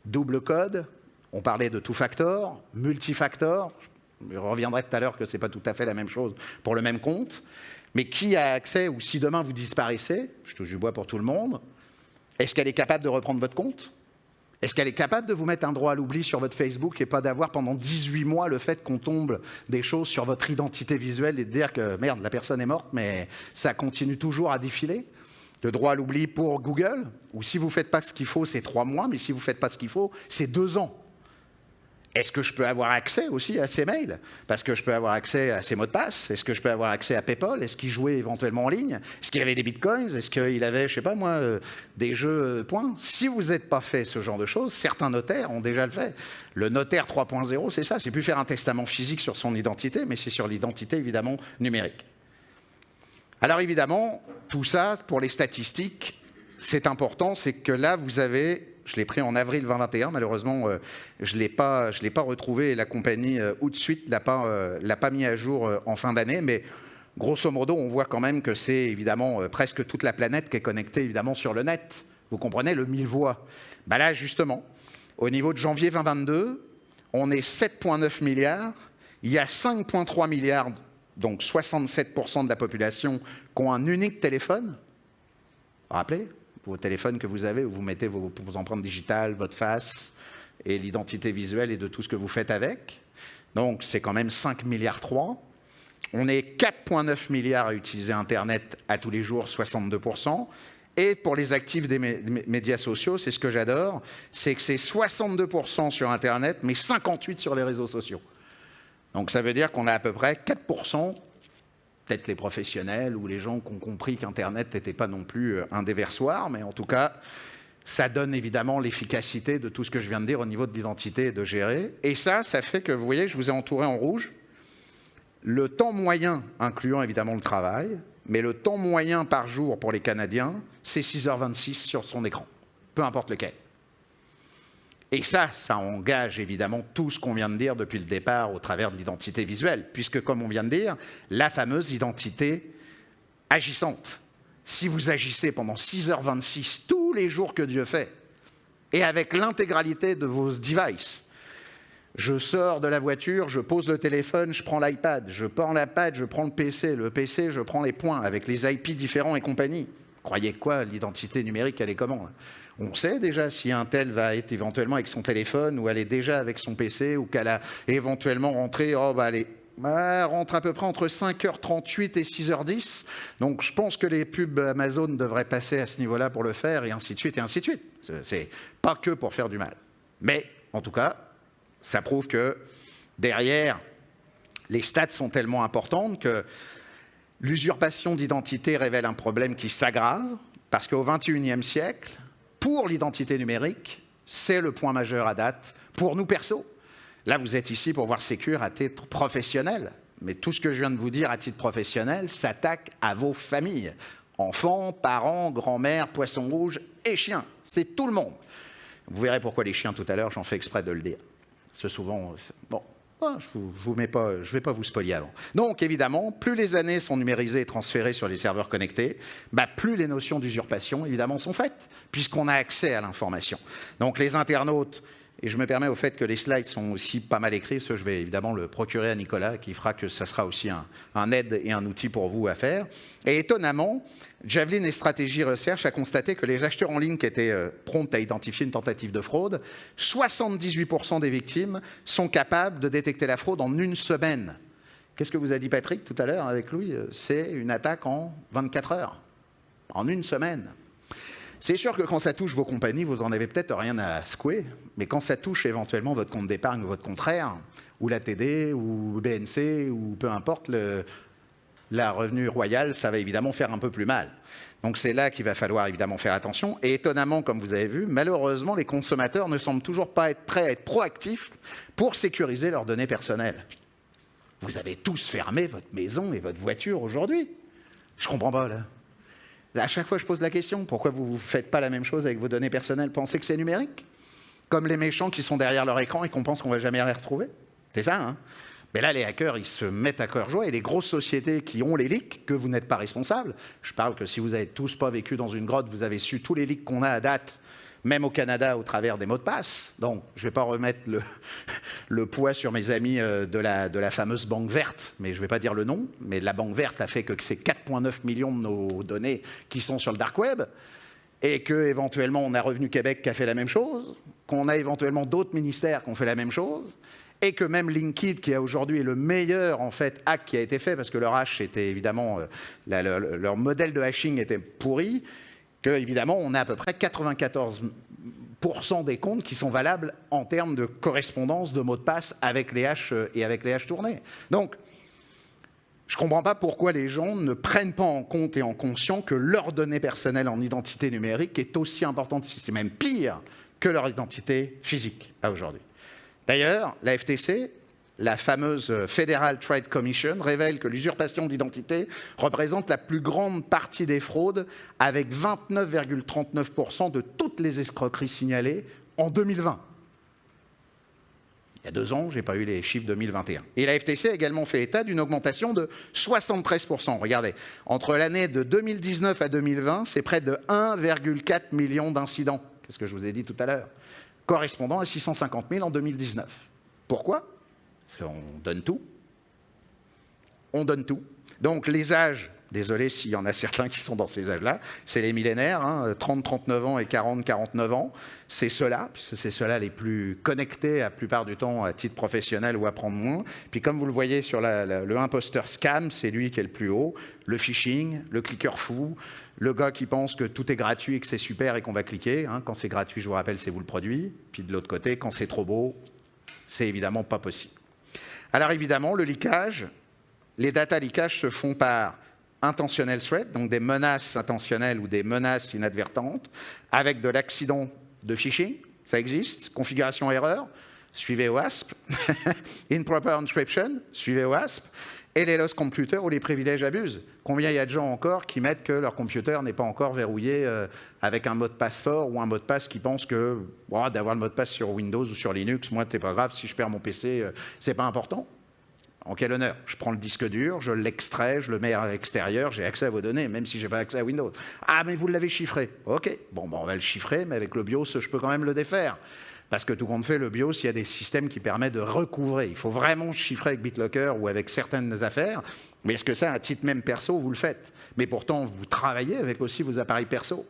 double code, on parlait de two-factor, multifactor, je reviendrai tout à l'heure que ce n'est pas tout à fait la même chose pour le même compte, mais qui a accès, ou si demain vous disparaissez, je touche du bois pour tout le monde, est-ce qu'elle est capable de reprendre votre compte? Est-ce qu'elle est capable de vous mettre un droit à l'oubli sur votre Facebook et pas d'avoir pendant 18 mois le fait qu'on tombe des choses sur votre identité visuelle et de dire que merde, la personne est morte, mais ça continue toujours à défiler? Le droit à l'oubli pour Google, ou si vous ne faites pas ce qu'il faut, c'est 3 mois, mais si vous ne faites pas ce qu'il faut, c'est 2 ans. Est-ce que je peux avoir accès aussi à ces mails? Parce que je peux avoir accès à ces mots de passe. Est-ce que je peux avoir accès à PayPal? Est-ce qu'il jouait éventuellement en ligne? Est-ce qu'il avait des bitcoins? Est-ce qu'il avait, je ne sais pas moi, des jeux points? Si vous n'êtes pas fait ce genre de choses, certains notaires ont déjà le fait. Le notaire 3.0, c'est ça. C'est plus faire un testament physique sur son identité, mais c'est sur l'identité, évidemment, numérique. Alors évidemment, tout ça, pour les statistiques, c'est important, c'est que là, vous avez, je l'ai pris en avril 2021, malheureusement, je ne l'ai pas retrouvé, et la compagnie, tout de suite, l'a pas mis à jour en fin d'année, mais grosso modo, on voit quand même que c'est évidemment presque toute la planète qui est connectée, évidemment, sur le net. Vous comprenez, le 1000 voix. Là, justement, au niveau de janvier 2022, on est 7,9 milliards, il y a 5,3 milliards, donc 67% de la population qui ont un unique téléphone. Vous vous rappelez, vos téléphones que vous avez, où vous mettez vos empreintes digitales, votre face et l'identité visuelle et de tout ce que vous faites avec. Donc c'est quand même 5,3 milliards. On est 4,9 milliards à utiliser Internet à tous les jours, 62%. Et pour les actifs des médias sociaux, c'est ce que j'adore, c'est que c'est 62% sur Internet, mais 58% sur les réseaux sociaux. Donc ça veut dire qu'on a à peu près 4%, peut-être les professionnels ou les gens qui ont compris qu'Internet n'était pas non plus un déversoir, mais en tout cas, ça donne évidemment l'efficacité de tout ce que je viens de dire au niveau de l'identité et de gérer. Et ça fait que, vous voyez, je vous ai entouré en rouge, le temps moyen, incluant évidemment le travail, mais le temps moyen par jour pour les Canadiens, c'est 6h26 sur son écran, peu importe lequel. Et ça engage évidemment tout ce qu'on vient de dire depuis le départ au travers de l'identité visuelle, puisque comme on vient de dire, la fameuse identité agissante. Si vous agissez pendant 6h26 tous les jours que Dieu fait, et avec l'intégralité de vos devices, je sors de la voiture, je pose le téléphone, je prends l'iPad, je prends l'iPad, je prends le PC, je prends les points avec les IP différents et compagnie. Croyez quoi, l'identité numérique, elle est comment? On sait déjà si un tel va être éventuellement avec son téléphone ou elle est déjà avec son PC ou qu'elle a éventuellement rentré, elle rentre à peu près entre 5h38 et 6h10. Donc je pense que les pubs Amazon devraient passer à ce niveau-là pour le faire et ainsi de suite et ainsi de suite. C'est pas que pour faire du mal. Mais en tout cas, ça prouve que derrière, les stats sont tellement importantes que l'usurpation d'identité révèle un problème qui s'aggrave parce qu'au XXIe siècle, pour l'identité numérique, c'est le point majeur à date pour nous perso. Là, vous êtes ici pour voir Sécure à titre professionnel, mais tout ce que je viens de vous dire à titre professionnel s'attaque à vos familles. Enfants, parents, grand-mères, poissons rouges et chiens. C'est tout le monde. Vous verrez pourquoi les chiens tout à l'heure, j'en fais exprès de le dire. C'est souvent... Bon, je ne vais pas vous spoiler avant. Donc, évidemment, plus les années sont numérisées et transférées sur les serveurs connectés, plus les notions d'usurpation, évidemment, sont faites, puisqu'on a accès à l'information. Donc, les internautes, et je me permets au fait que les slides sont aussi pas mal écrits, parce que je vais évidemment le procurer à Nicolas, qui fera que ça sera aussi un aide et un outil pour vous à faire. Et étonnamment, Javelin et Stratégie Research a constaté que les acheteurs en ligne qui étaient prompts à identifier une tentative de fraude, 78% des victimes sont capables de détecter la fraude en une semaine. Qu'est-ce que vous a dit Patrick tout à l'heure avec Louis? C'est une attaque en 24 heures, en une semaine. C'est sûr que quand ça touche vos compagnies, vous n'en avez peut-être rien à secouer, mais quand ça touche éventuellement votre compte d'épargne ou votre contraire, ou la TD, ou BNC, ou peu importe, la revenu royal, ça va évidemment faire un peu plus mal. Donc c'est là qu'il va falloir évidemment faire attention. Et étonnamment, comme vous avez vu, malheureusement, les consommateurs ne semblent toujours pas être prêts à être proactifs pour sécuriser leurs données personnelles. Vous avez tous fermé votre maison et votre voiture aujourd'hui. Je ne comprends pas, là. À chaque fois, je pose la question, pourquoi vous ne faites pas la même chose avec vos données personnelles? Pensez que c'est numérique? Comme les méchants qui sont derrière leur écran et qu'on pense qu'on ne va jamais les retrouver? C'est ça, hein? Mais là, les hackers, ils se mettent à cœur joie et les grosses sociétés qui ont les leaks, que vous n'êtes pas responsable, je parle que si vous n'avez tous pas vécu dans une grotte, vous avez su tous les leaks qu'on a à date, même au Canada, au travers des mots de passe. Donc, je ne vais pas remettre le poids sur mes amis de la fameuse banque verte, mais je ne vais pas dire le nom, mais la banque verte a fait que c'est 4,9 millions de nos données qui sont sur le dark web, et qu'éventuellement, on a Revenu Québec qui a fait la même chose, qu'on a éventuellement d'autres ministères qui ont fait la même chose, et que même Linkit, qui aujourd'hui est le meilleur en fait hack qui a été fait, parce que leur hash était évidemment, leur modèle de hashing était pourri, que évidemment on a à peu près 94% des comptes qui sont valables en termes de correspondance de mots de passe avec les hashes et avec les hashes tournés. Donc, je ne comprends pas pourquoi les gens ne prennent pas en compte et en conscience que leurs données personnelles en identité numérique est aussi importante, si c'est même pire, que leur identité physique à aujourd'hui. D'ailleurs, la FTC, la fameuse Federal Trade Commission, révèle que l'usurpation d'identité représente la plus grande partie des fraudes, avec 29,39% de toutes les escroqueries signalées en 2020. Il y a 2 ans, je n'ai pas eu les chiffres 2021. Et la FTC a également fait état d'une augmentation de 73%. Regardez, entre l'année de 2019 à 2020, c'est près de 1,4 million d'incidents. Qu'est-ce que je vous ai dit tout à l'heure? Correspondant à 650 000 en 2019. Pourquoi? Parce qu'on donne tout. On donne tout. Donc les âges Désolé s'il y en a certains qui sont dans ces âges-là. C'est les millénaires, hein, 30, 39 ans et 40, 49 ans. C'est ceux-là, puisque c'est ceux-là les plus connectés la plupart du temps à titre professionnel ou à prendre moins. Puis comme vous le voyez sur le imposteur scam, c'est lui qui est le plus haut. Le phishing, le clicker fou, le gars qui pense que tout est gratuit et que c'est super et qu'on va cliquer. Hein. Quand c'est gratuit, je vous rappelle, c'est vous le produit. Puis de l'autre côté, quand c'est trop beau, c'est évidemment pas possible. Alors évidemment, le leakage, les data leakages se font par intentionnel threat, donc des menaces intentionnelles ou des menaces inadvertantes, avec de l'accident de phishing, ça existe, configuration erreur, suivez OWASP, improper encryption, suivez OWASP, et les lost computers où les privilèges abusent. Combien il y a de gens encore qui mettent que leur computer n'est pas encore verrouillé avec un mot de passe fort ou un mot de passe qui pense que d'avoir le mot de passe sur Windows ou sur Linux, moi, c'est pas grave, si je perds mon PC, c'est pas important. En quel honneur? Je prends le disque dur, je l'extrais, je le mets à l'extérieur, j'ai accès à vos données, même si je n'ai pas accès à Windows. Ah, mais vous l'avez chiffré. OK, bon, on va le chiffrer, mais avec le BIOS, je peux quand même le défaire. Parce que tout compte fait, le BIOS, il y a des systèmes qui permettent de recouvrer. Il faut vraiment chiffrer avec BitLocker ou avec certaines affaires. Mais est-ce que ça, à titre même perso, vous le faites? Mais pourtant, vous travaillez avec aussi vos appareils perso.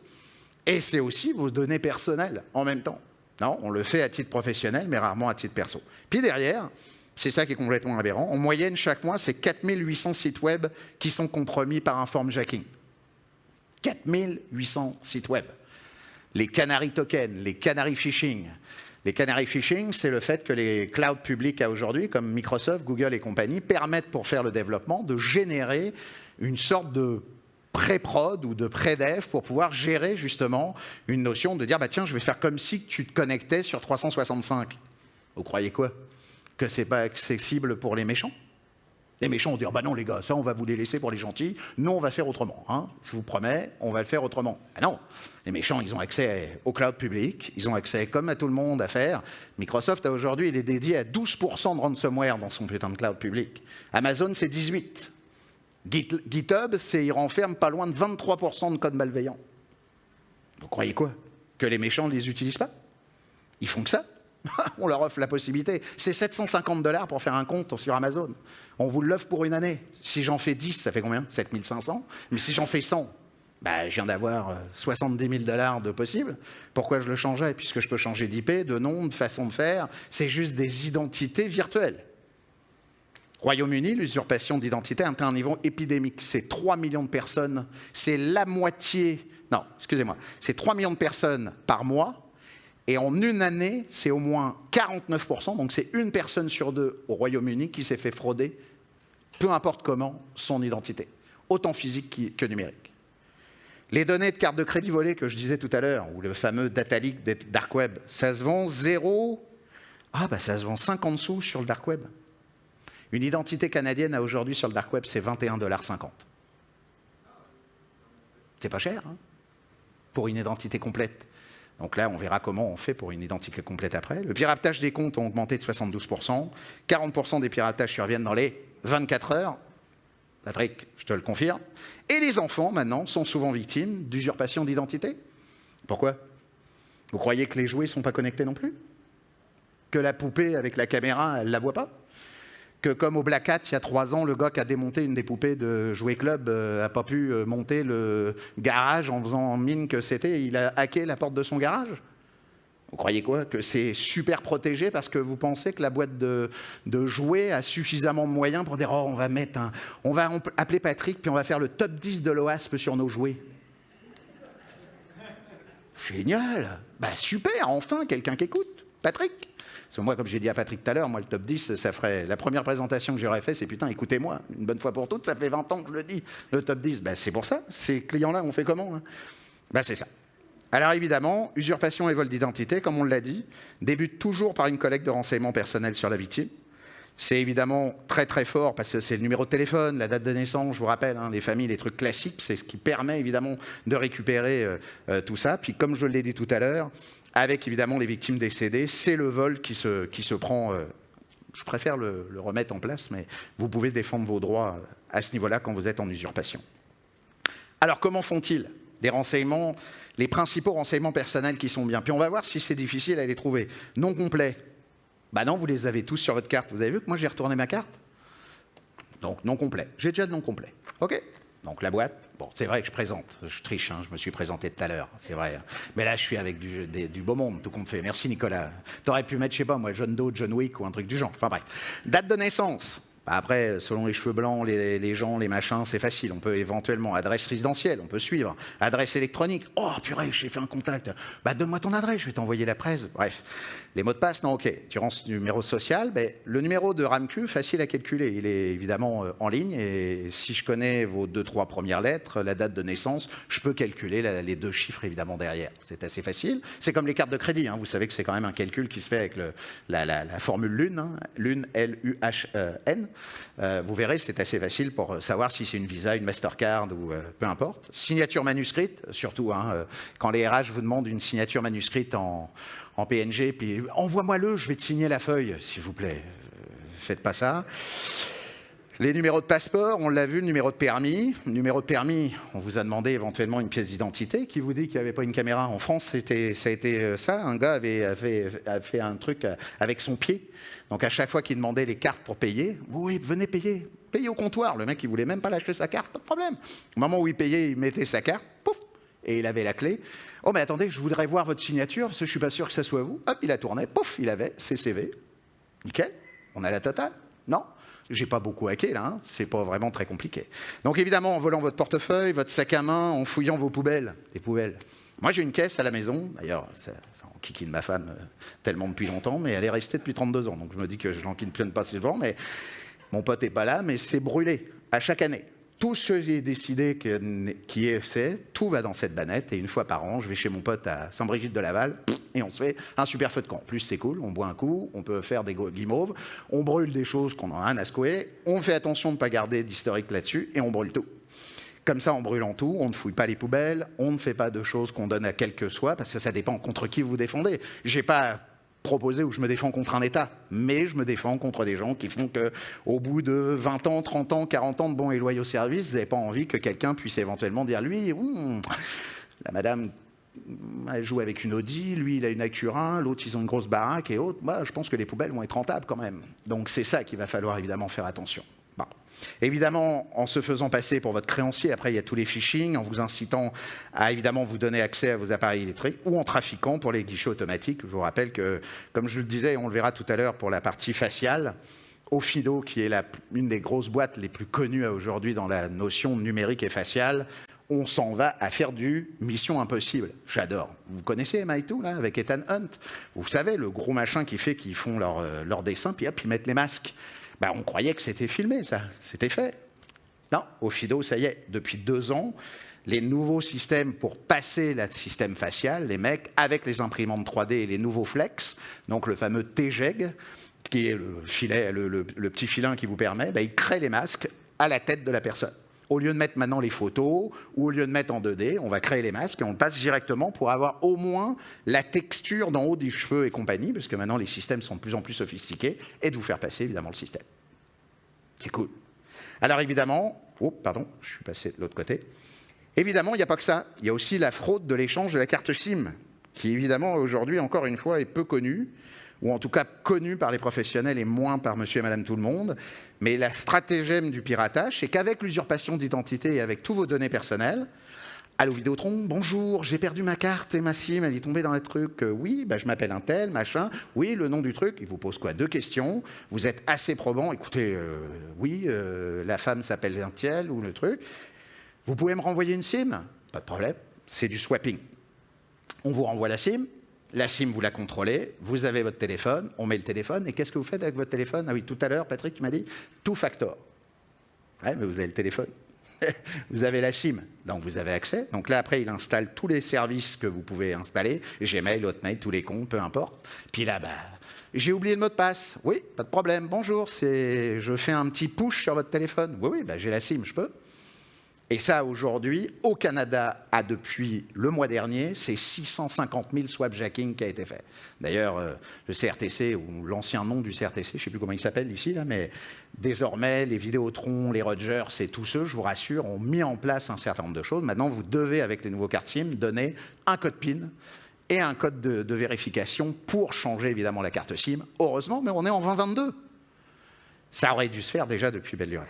Et c'est aussi vos données personnelles en même temps. Non, on le fait à titre professionnel, mais rarement à titre perso. Puis derrière, c'est ça qui est complètement aberrant. En moyenne, chaque mois, c'est 4800 sites web qui sont compromis par un formjacking. 4800 sites web. Les canary tokens, les canary phishing. Les canary phishing, c'est le fait que les clouds publics à aujourd'hui, comme Microsoft, Google et compagnie, permettent pour faire le développement de générer une sorte de pré-prod ou de pré-dev pour pouvoir gérer justement une notion de dire bah tiens, je vais faire comme si tu te connectais sur 365. Vous croyez quoi? Que c'est pas accessible pour les méchants? Les méchants vont dire bah non les gars, ça on va vous les laisser pour les gentils, nous on va faire autrement, hein. Je vous promets, on va le faire autrement. Ah non, les méchants ils ont accès au cloud public, ils ont accès comme à tout le monde à faire. Microsoft aujourd'hui il est dédié à 12% de ransomware dans son putain de cloud public. Amazon c'est 18%. GitHub il renferme pas loin de 23% de code malveillant. Vous croyez quoi? Que les méchants ne les utilisent pas? Ils font que ça. On leur offre la possibilité. C'est 750$ pour faire un compte sur Amazon. On vous l'offre pour une année. Si j'en fais 10, ça fait combien? 7500. Mais si j'en fais 100, bah, je viens d'avoir 70 000$ de possible. Pourquoi je le changeais? Puisque je peux changer d'IP, de nom, de façon de faire. C'est juste des identités virtuelles. Royaume-Uni, l'usurpation d'identité a atteint un niveau épidémique. C'est 3 millions de personnes. C'est la moitié... Non, excusez-moi. C'est 3 millions de personnes par mois. Et en une année, c'est au moins 49%, donc c'est une personne sur deux au Royaume-Uni qui s'est fait frauder, peu importe comment, son identité, autant physique que numérique. Les données de carte de crédit volées que je disais tout à l'heure, ou le fameux data leak des dark web, ça se vend 0... Ah bah ça se vend 50 sous sur le dark web. Une identité canadienne à aujourd'hui sur le dark web, c'est 21,50 $. C'est pas cher, hein, pour une identité complète. Donc là, on verra comment on fait pour une identité complète après. Le piratage des comptes a augmenté de 72%. 40% des piratages surviennent dans les 24 heures. Patrick, je te le confirme. Et les enfants, maintenant, sont souvent victimes d'usurpation d'identité. Pourquoi? Vous croyez que les jouets ne sont pas connectés non plus? Que la poupée avec la caméra, elle ne la voit pas? Que comme au Black Hat, il y a 3 ans, le gars qui a démonté une des poupées de Jouet Club n'a pas pu monter le garage en faisant mine que c'était, il a hacké la porte de son garage? Vous croyez quoi? Que c'est super protégé parce que vous pensez que la boîte de jouets a suffisamment de moyens pour dire oh, on va appeler Patrick puis on va faire le top 10 de l'OASP sur nos jouets. Génial! Bah super, enfin quelqu'un qui écoute. Patrick? Parce que moi, comme j'ai dit à Patrick tout à l'heure, moi, le top 10, ça ferait... La première présentation que j'aurais fait, c'est putain, écoutez-moi, une bonne fois pour toutes, ça fait 20 ans que je le dis, le top 10. Ben, c'est pour ça. Ces clients-là, on fait comment, hein? Ben, c'est ça. Alors, évidemment, usurpation et vol d'identité, comme on l'a dit, débute toujours par une collecte de renseignements personnels sur la victime. C'est évidemment très, très fort parce que c'est le numéro de téléphone, la date de naissance, je vous rappelle, hein, les familles, les trucs classiques, c'est ce qui permet, évidemment, de récupérer tout ça. Puis, comme je l'ai dit tout à l'heure, avec évidemment les victimes décédées, c'est le vol qui se prend... je préfère le remettre en place, mais vous pouvez défendre vos droits à ce niveau-là quand vous êtes en usurpation. Alors comment font-ils? Des renseignements, les principaux renseignements personnels qui sont bien. Puis on va voir si c'est difficile à les trouver. Non complet. Ben non, vous les avez tous sur votre carte. Vous avez vu que moi j'ai retourné ma carte? Donc non complet. J'ai déjà le non complet. OK. Donc la boîte, bon, c'est vrai que je présente, je triche, hein, je me suis présenté tout à l'heure, c'est vrai. Mais là, je suis avec du beau monde, tout compte fait. Merci Nicolas. T'aurais pu mettre, je sais pas moi, John Doe, John Wick ou un truc du genre. Enfin bref. Date de naissance. Après, selon les cheveux blancs, les gens, les machins, c'est facile. On peut éventuellement, adresse résidentielle, on peut suivre. Adresse électronique. Oh purée, j'ai fait un contact. Bah donne-moi ton adresse, je vais t'envoyer la presse. Bref. Les mots de passe, non, ok. Tu rends ce numéro social. Le numéro de RAMQ, facile à calculer. Il est évidemment en ligne. Et si je connais vos 2-3 premières lettres, la date de naissance, je peux calculer les 2 chiffres évidemment derrière. C'est assez facile. C'est comme les cartes de crédit. Hein. Vous savez que c'est quand même un calcul qui se fait avec la formule LUN. Hein. LUN, L-U-H-N. Vous verrez, c'est assez facile pour savoir si c'est une Visa, une Mastercard ou peu importe. Signature manuscrite, surtout, hein, quand les RH vous demandent une signature manuscrite en PNG, puis envoie-moi-le, je vais te signer la feuille, s'il vous plaît. Faites pas ça. Les numéros de passeport, on l'a vu, le numéro de permis. Le numéro de permis, on vous a demandé éventuellement une pièce d'identité. Qui vous dit qu'il n'y avait pas une caméra? En France, ça a été ça. Un gars avait fait un truc avec son pied. Donc à chaque fois qu'il demandait les cartes pour payer, oui, venez payer. Payez au comptoir. Le mec, il voulait même pas lâcher sa carte, pas de problème. Au moment où il payait, il mettait sa carte, pouf, et il avait la clé. Oh mais attendez, je voudrais voir votre signature, parce que je suis pas sûr que ça soit vous. Hop, il la tournait, pouf, il avait ses CV. Nickel, on a la totale. Non, j'ai pas beaucoup hacké là, hein. C'est pas vraiment très compliqué. Donc évidemment, en volant votre portefeuille, votre sac à main, en fouillant vos poubelles, les poubelles. Moi j'ai une caisse à la maison, d'ailleurs, ça enquiquine ma femme tellement depuis longtemps, mais elle est restée depuis 32 ans, donc je me dis que je l'enquine plein de pas souvent, mais mon pote n'est pas là, mais c'est brûlé à chaque année. Tout ce que j'ai décidé qui est fait, tout va dans cette bannette. Et une fois par an, je vais chez mon pote à Saint-Brigitte-de-Laval et on se fait un super feu de camp. En plus, c'est cool, on boit un coup, on peut faire des guimauves, on brûle des choses qu'on en a rien à secouer, on fait attention de ne pas garder d'historique là-dessus et on brûle tout. Comme ça, en brûlant tout, on ne fouille pas les poubelles, on ne fait pas de choses qu'on donne à quel que soit, parce que ça dépend contre qui vous vous défendez. J'ai pas proposé où je me défends contre un État, mais je me défends contre des gens qui font qu'au bout de 20 ans, 30 ans, 40 ans de bons et loyaux services, vous n'avez pas envie que quelqu'un puisse éventuellement dire lui, la madame elle joue avec une Audi, lui il a une Acura, l'autre ils ont une grosse baraque et autres. Bah, je pense que les poubelles vont être rentables quand même. Donc c'est ça qu'il va falloir évidemment faire attention. Bon. Évidemment, en se faisant passer pour votre créancier, après il y a tous les phishing, en vous incitant à évidemment vous donner accès à vos appareils électriques ou en trafiquant pour les guichets automatiques. Je vous rappelle que, comme je le disais, on le verra tout à l'heure pour la partie faciale, Ofido, qui est une des grosses boîtes les plus connues aujourd'hui dans la notion numérique et faciale, on s'en va à faire du Mission Impossible. J'adore. Vous connaissez MI2, là, avec Ethan Hunt? Vous savez, le gros machin qui fait qu'ils font leur dessin, puis hop, ils mettent les masques. Ben, on croyait que c'était filmé, ça. C'était fait. Non, Ofido, ça y est, depuis 2 ans, les nouveaux systèmes pour passer le système facial, les mecs, avec les imprimantes 3D et les nouveaux flex, donc le fameux TGEG, qui est le petit filin qui vous permet, ben, ils créent les masques à la tête de la personne. Au lieu de mettre maintenant les photos, ou au lieu de mettre en 2D, on va créer les masques et on le passe directement pour avoir au moins la texture d'en haut des cheveux et compagnie, parce que maintenant les systèmes sont de plus en plus sophistiqués, et de vous faire passer évidemment le système. C'est cool. Alors évidemment, oh pardon, je suis passé de l'autre côté. Évidemment, il n'y a pas que ça. Il y a aussi la fraude de l'échange de la carte SIM, qui évidemment aujourd'hui, encore une fois, est peu connue, ou en tout cas connue par les professionnels et moins par monsieur et madame tout le monde. Mais la stratagème du piratage, c'est qu'avec l'usurpation d'identité et avec tous vos données personnelles, allô Vidéotron, bonjour, j'ai perdu ma carte et ma SIM, elle est tombée dans le truc. Oui, bah, je m'appelle un tel, machin. Oui, le nom du truc, il vous pose quoi? 2 questions. Vous êtes assez probant. Écoutez, oui, la femme s'appelle un tel ou le truc. Vous pouvez me renvoyer une SIM? Pas de problème, c'est du swapping. On vous renvoie la SIM. La SIM, vous la contrôlez, vous avez votre téléphone, on met le téléphone, et qu'est-ce que vous faites avec votre téléphone? Ah oui, tout à l'heure, Patrick, tu m'as dit, two factor. Ouais, mais vous avez le téléphone. Vous avez la SIM, donc vous avez accès. Donc là, après, il installe tous les services que vous pouvez installer, Gmail, Hotmail, tous les comptes, peu importe. Puis là, bah, j'ai oublié le mot de passe. Oui, pas de problème, bonjour, je fais un petit push sur votre téléphone. Oui, bah, j'ai la SIM, je peux. Et ça, aujourd'hui, au Canada, depuis le mois dernier, c'est 650 000 swapjacking qui a été fait. D'ailleurs, le CRTC, ou l'ancien nom du CRTC, je ne sais plus comment il s'appelle ici, là, mais désormais, les Vidéotrons, les Rogers et tous ceux, je vous rassure, ont mis en place un certain nombre de choses. Maintenant, vous devez, avec les nouveaux cartes SIM, donner un code PIN et un code de vérification pour changer, évidemment, la carte SIM. Heureusement, mais on est en 2022. Ça aurait dû se faire déjà depuis belle lurette.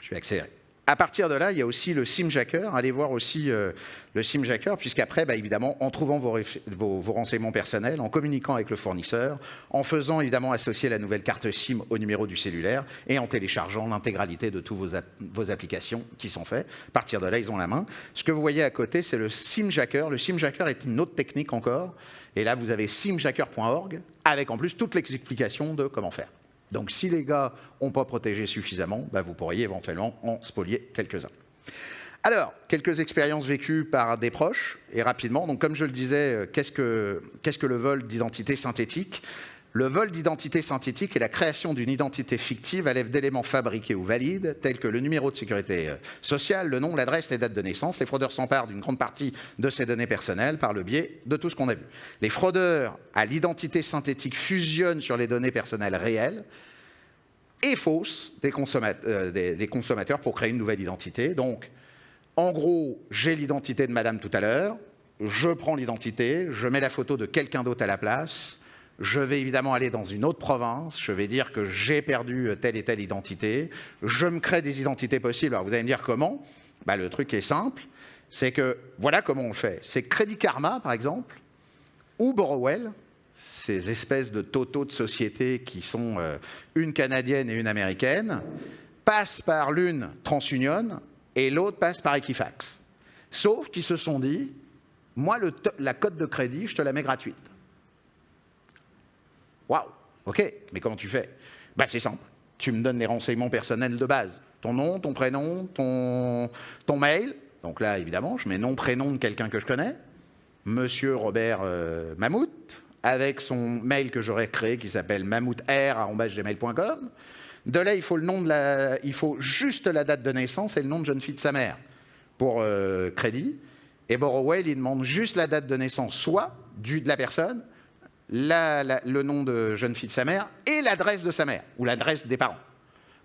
Je vais accélérer. À partir de là, il y a aussi le SIM-jacker. Allez voir aussi le SIM-jacker, puisqu'après, évidemment, en trouvant vos renseignements personnels, en communiquant avec le fournisseur, en faisant évidemment associer la nouvelle carte SIM au numéro du cellulaire et en téléchargeant l'intégralité de toutes vos applications qui sont faites. À partir de là, ils ont la main. Ce que vous voyez à côté, c'est le SIM-jacker. Le SIM-jacker est une autre technique encore. Et là, vous avez simjacker.org avec en plus toutes les explications de comment faire. Donc, si les gars n'ont pas protégé suffisamment, vous pourriez éventuellement en spolier quelques-uns. Alors, quelques expériences vécues par des proches, et rapidement. Donc, comme je le disais, qu'est-ce que le vol d'identité synthétique ? Le vol d'identité synthétique est la création d'une identité fictive à l'aide d'éléments fabriqués ou valides, tels que le numéro de sécurité sociale, le nom, l'adresse, les dates de naissance. Les fraudeurs s'emparent d'une grande partie de ces données personnelles par le biais de tout ce qu'on a vu. Les fraudeurs à l'identité synthétique fusionnent sur les données personnelles réelles et fausses des consommateurs pour créer une nouvelle identité. Donc, en gros, j'ai l'identité de madame tout à l'heure, je prends l'identité, je mets la photo de quelqu'un d'autre à la place. Je vais évidemment aller dans une autre province, je vais dire que j'ai perdu telle et telle identité, je me crée des identités possibles. Alors vous allez me dire comment ? Le truc est simple, c'est que voilà comment on le fait. C'est Crédit Karma, par exemple, ou Borrowell, ces espèces de totaux de sociétés qui sont une canadienne et une américaine, passent par l'une TransUnion et l'autre passe par Equifax. Sauf qu'ils se sont dit, moi la cote de crédit, je te la mets gratuite. Waouh, ok, mais comment tu fais ? C'est simple, tu me donnes les renseignements personnels de base. Ton nom, ton prénom, ton mail. Donc là, évidemment, je mets nom, prénom de quelqu'un que je connais. Monsieur Robert Mammouth, avec son mail que j'aurais créé qui s'appelle mammouthR@gmail.com. De là, il faut juste la date de naissance et le nom de jeune fille de sa mère pour crédit. Et Borrowell, il demande juste la date de naissance, soit de la personne, le nom de jeune fille de sa mère et l'adresse de sa mère, ou l'adresse des parents.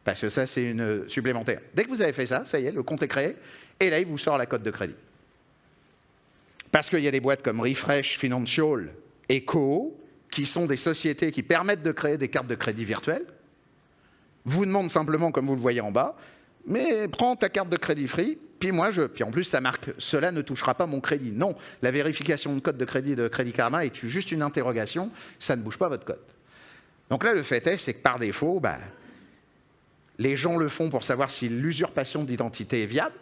Parce que ça, c'est une supplémentaire. Dès que vous avez fait ça, ça y est, le compte est créé, et là, il vous sort la cote de crédit. Parce qu'il y a des boîtes comme Refresh Financial et Co, qui sont des sociétés qui permettent de créer des cartes de crédit virtuelles, vous demandent simplement, comme vous le voyez en bas, mais prends ta carte de crédit free, puis en plus ça marque, cela ne touchera pas mon crédit. Non, la vérification de code de Crédit Karma est juste une interrogation, ça ne bouge pas votre code. Donc là, le fait est, c'est que par défaut, les gens le font pour savoir si l'usurpation d'identité est viable,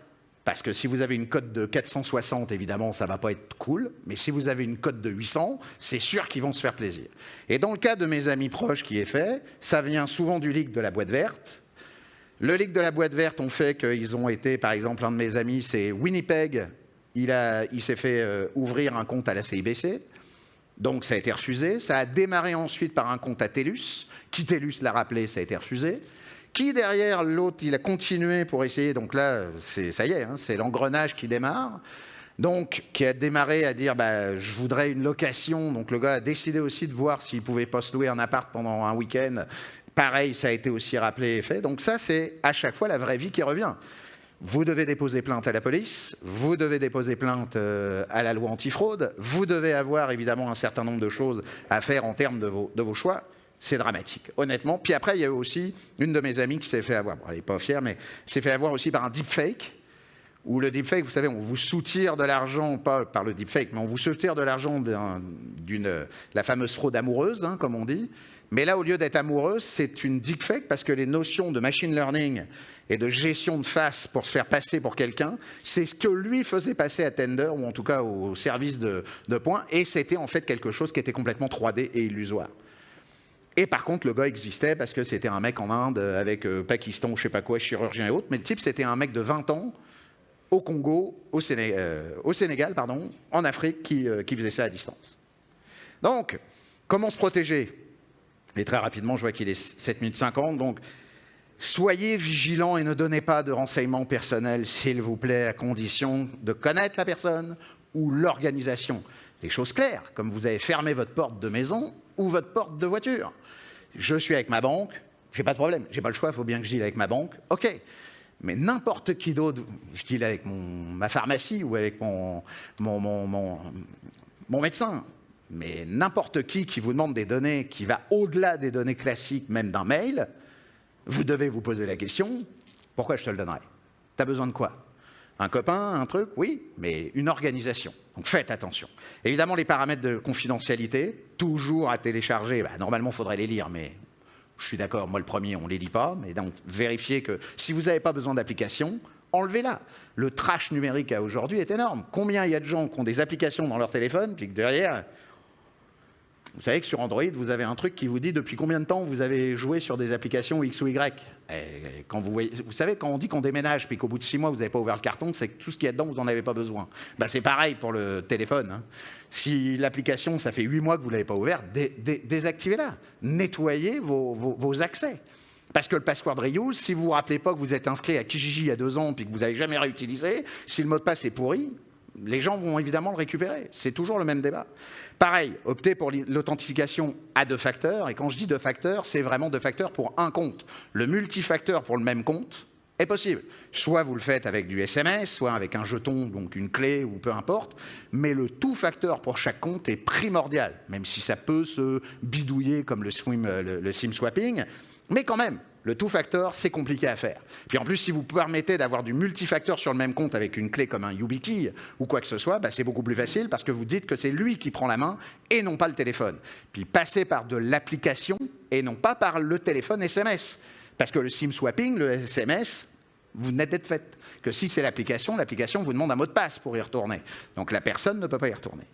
parce que si vous avez une cote de 460, évidemment, ça ne va pas être cool, mais si vous avez une cote de 800, c'est sûr qu'ils vont se faire plaisir. Et dans le cas de mes amis proches qui est fait, ça vient souvent du leak de la boîte verte. Le leak de la boîte verte ont fait qu'ils ont été, par exemple, un de mes amis, c'est Winnipeg, il s'est fait ouvrir un compte à la CIBC, donc ça a été refusé. Ça a démarré ensuite par un compte à TELUS, qui TELUS l'a rappelé, ça a été refusé. Qui derrière l'autre, il a continué pour essayer, donc là, ça y est, c'est l'engrenage qui démarre. Donc, qui a démarré à dire, je voudrais une location. Donc le gars a décidé aussi de voir s'il pouvait pas se louer un appart pendant un week-end. Pareil, ça a été aussi rappelé et fait. Donc ça, c'est à chaque fois la vraie vie qui revient. Vous devez déposer plainte à la police, vous devez déposer plainte à la loi antifraude, vous devez avoir évidemment un certain nombre de choses à faire en termes de vos choix. C'est dramatique, honnêtement. Puis après, il y a aussi une de mes amies qui s'est fait avoir, elle n'est pas fière, mais s'est fait avoir aussi par un deepfake, où le deepfake, vous savez, on vous soutire de l'argent, pas par le deepfake, mais on vous soutire de l'argent la fameuse fraude amoureuse, comme on dit. Mais là, au lieu d'être amoureuse, c'est une deepfake parce que les notions de machine learning et de gestion de face pour se faire passer pour quelqu'un, c'est ce que lui faisait passer à Tinder, ou en tout cas au service de points, et c'était en fait quelque chose qui était complètement 3D et illusoire. Et par contre, le gars existait parce que c'était un mec en Inde avec Pakistan ou je sais pas quoi, chirurgien et autres, mais le type, c'était un mec de 20 ans au Congo, au Sénégal, en Afrique, qui faisait ça à distance. Donc, comment se protéger ? Et très rapidement, je vois qu'il est 7 minutes 50, donc soyez vigilants et ne donnez pas de renseignements personnels, s'il vous plaît, à condition de connaître la personne ou l'organisation. Des choses claires, comme vous avez fermé votre porte de maison ou votre porte de voiture. Je suis avec ma banque, j'ai pas de problème, j'ai pas le choix, il faut bien que je deal avec ma banque, ok. Mais n'importe qui d'autre, je deal avec ma pharmacie ou avec mon médecin. Mais n'importe qui vous demande des données qui va au-delà des données classiques, même d'un mail, vous devez vous poser la question, pourquoi je te le donnerais ? Tu as besoin de quoi? Un copain, un truc? Oui, mais une organisation. Donc faites attention. Évidemment, les paramètres de confidentialité, toujours à télécharger, normalement, il faudrait les lire, mais je suis d'accord, moi le premier, on ne les lit pas. Mais donc, vérifiez que si vous n'avez pas besoin d'application, enlevez-la. Le trash numérique à aujourd'hui est énorme. Combien il y a de gens qui ont des applications dans leur téléphone, puis que derrière... Vous savez que sur Android, vous avez un truc qui vous dit depuis combien de temps vous avez joué sur des applications X ou Y. Et quand vous savez, quand on dit qu'on déménage puis qu'au bout de 6 mois, vous n'avez pas ouvert le carton, c'est que tout ce qu'il y a dedans, vous n'en avez pas besoin. C'est pareil pour le téléphone. Hein. Si l'application, ça fait 8 mois que vous ne l'avez pas ouverte, désactivez-la. Nettoyez vos accès. Parce que le password reuse, si vous ne vous rappelez pas que vous êtes inscrit à Kijiji il y a 2 ans puis que vous n'avez jamais réutilisé, si le mot de passe est pourri, les gens vont évidemment le récupérer. C'est toujours le même débat. Pareil, optez pour l'authentification à 2 facteurs. Et quand je dis 2 facteurs, c'est vraiment 2 facteurs pour un compte. Le multifacteur pour le même compte est possible. Soit vous le faites avec du SMS, soit avec un jeton, donc une clé ou peu importe. Mais le tout facteur pour chaque compte est primordial, même si ça peut se bidouiller comme le SIM swapping. Mais quand même, le two-factor, c'est compliqué à faire. Puis en plus, si vous permettez d'avoir du multifacteur sur le même compte avec une clé comme un YubiKey ou quoi que ce soit, c'est beaucoup plus facile parce que vous dites que c'est lui qui prend la main et non pas le téléphone. Puis passez par de l'application et non pas par le téléphone SMS. Parce que le SIM swapping, le SMS, vous venez d'être fait. Que si c'est l'application vous demande un mot de passe pour y retourner. Donc la personne ne peut pas y retourner.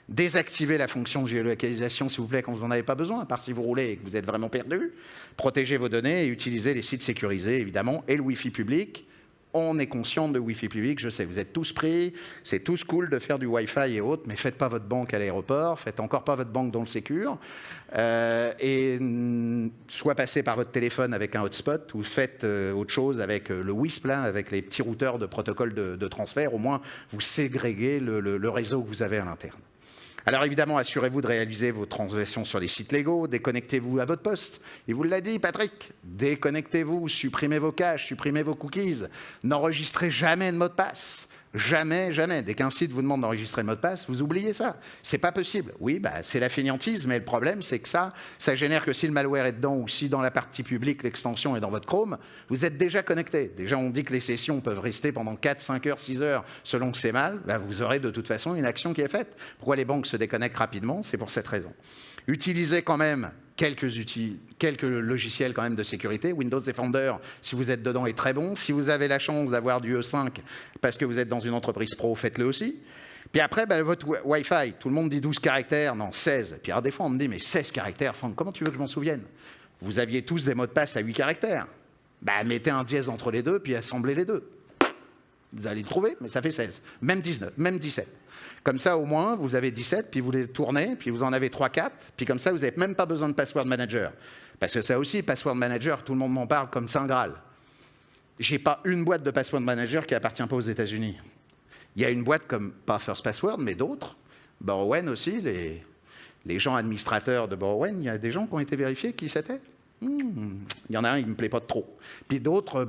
Désactivez la fonction de géolocalisation, s'il vous plaît, quand vous n'en avez pas besoin, à part si vous roulez et que vous êtes vraiment perdu. Protégez vos données et utilisez les sites sécurisés, évidemment, et le Wi-Fi public. On est conscient de Wi-Fi public, je sais, vous êtes tous pris, c'est tous cool de faire du Wi-Fi et autres, mais faites pas votre banque à l'aéroport, faites encore pas votre banque dans le sécure, et soit passez par votre téléphone avec un hotspot, ou faites autre chose avec le WISP, là, avec les petits routeurs de protocole de transfert, au moins vous ségréguez le réseau que vous avez à l'interne. Alors évidemment, assurez-vous de réaliser vos transactions sur les sites légaux, déconnectez-vous à votre poste. Il vous l'a dit, Patrick, déconnectez-vous, supprimez vos caches, supprimez vos cookies, n'enregistrez jamais de mot de passe. Jamais, jamais. Dès qu'un site vous demande d'enregistrer le mot de passe, vous oubliez ça. C'est pas possible. Oui, c'est la fainéantise, mais le problème, c'est que ça génère que si le malware est dedans ou si dans la partie publique, l'extension est dans votre Chrome, vous êtes déjà connecté. Déjà, on dit que les sessions peuvent rester pendant 4, 5 heures, 6 heures, selon que c'est mal. Vous aurez de toute façon une action qui est faite. Pourquoi les banques se déconnectent rapidement? C'est pour cette raison. Utilisez quand même quelques logiciels quand même de sécurité. Windows Defender, si vous êtes dedans, est très bon. Si vous avez la chance d'avoir du E5 parce que vous êtes dans une entreprise pro, faites-le aussi. Puis après, votre Wi-Fi, tout le monde dit 12 caractères, non, 16. Puis alors des fois, on me dit, mais 16 caractères, Franck, comment tu veux que je m'en souvienne? Vous aviez tous des mots de passe à 8 caractères. Mettez un dièse entre les deux, puis assemblez les deux. Vous allez le trouver, mais ça fait 16. Même 19, même 17. Comme ça, au moins, vous avez 17, puis vous les tournez, puis vous en avez 3, 4, puis comme ça, vous n'avez même pas besoin de password manager. Parce que ça aussi, password manager, tout le monde m'en parle comme Saint Graal. J'ai pas une boîte de password manager qui appartient pas aux États-Unis. Il y a une boîte comme, pas First Password, mais d'autres. Borrowen aussi, les gens administrateurs de Borrowen, il y a des gens qui ont été vérifiés qui c'était. Il y en a un, il ne me plaît pas de trop. Puis d'autres,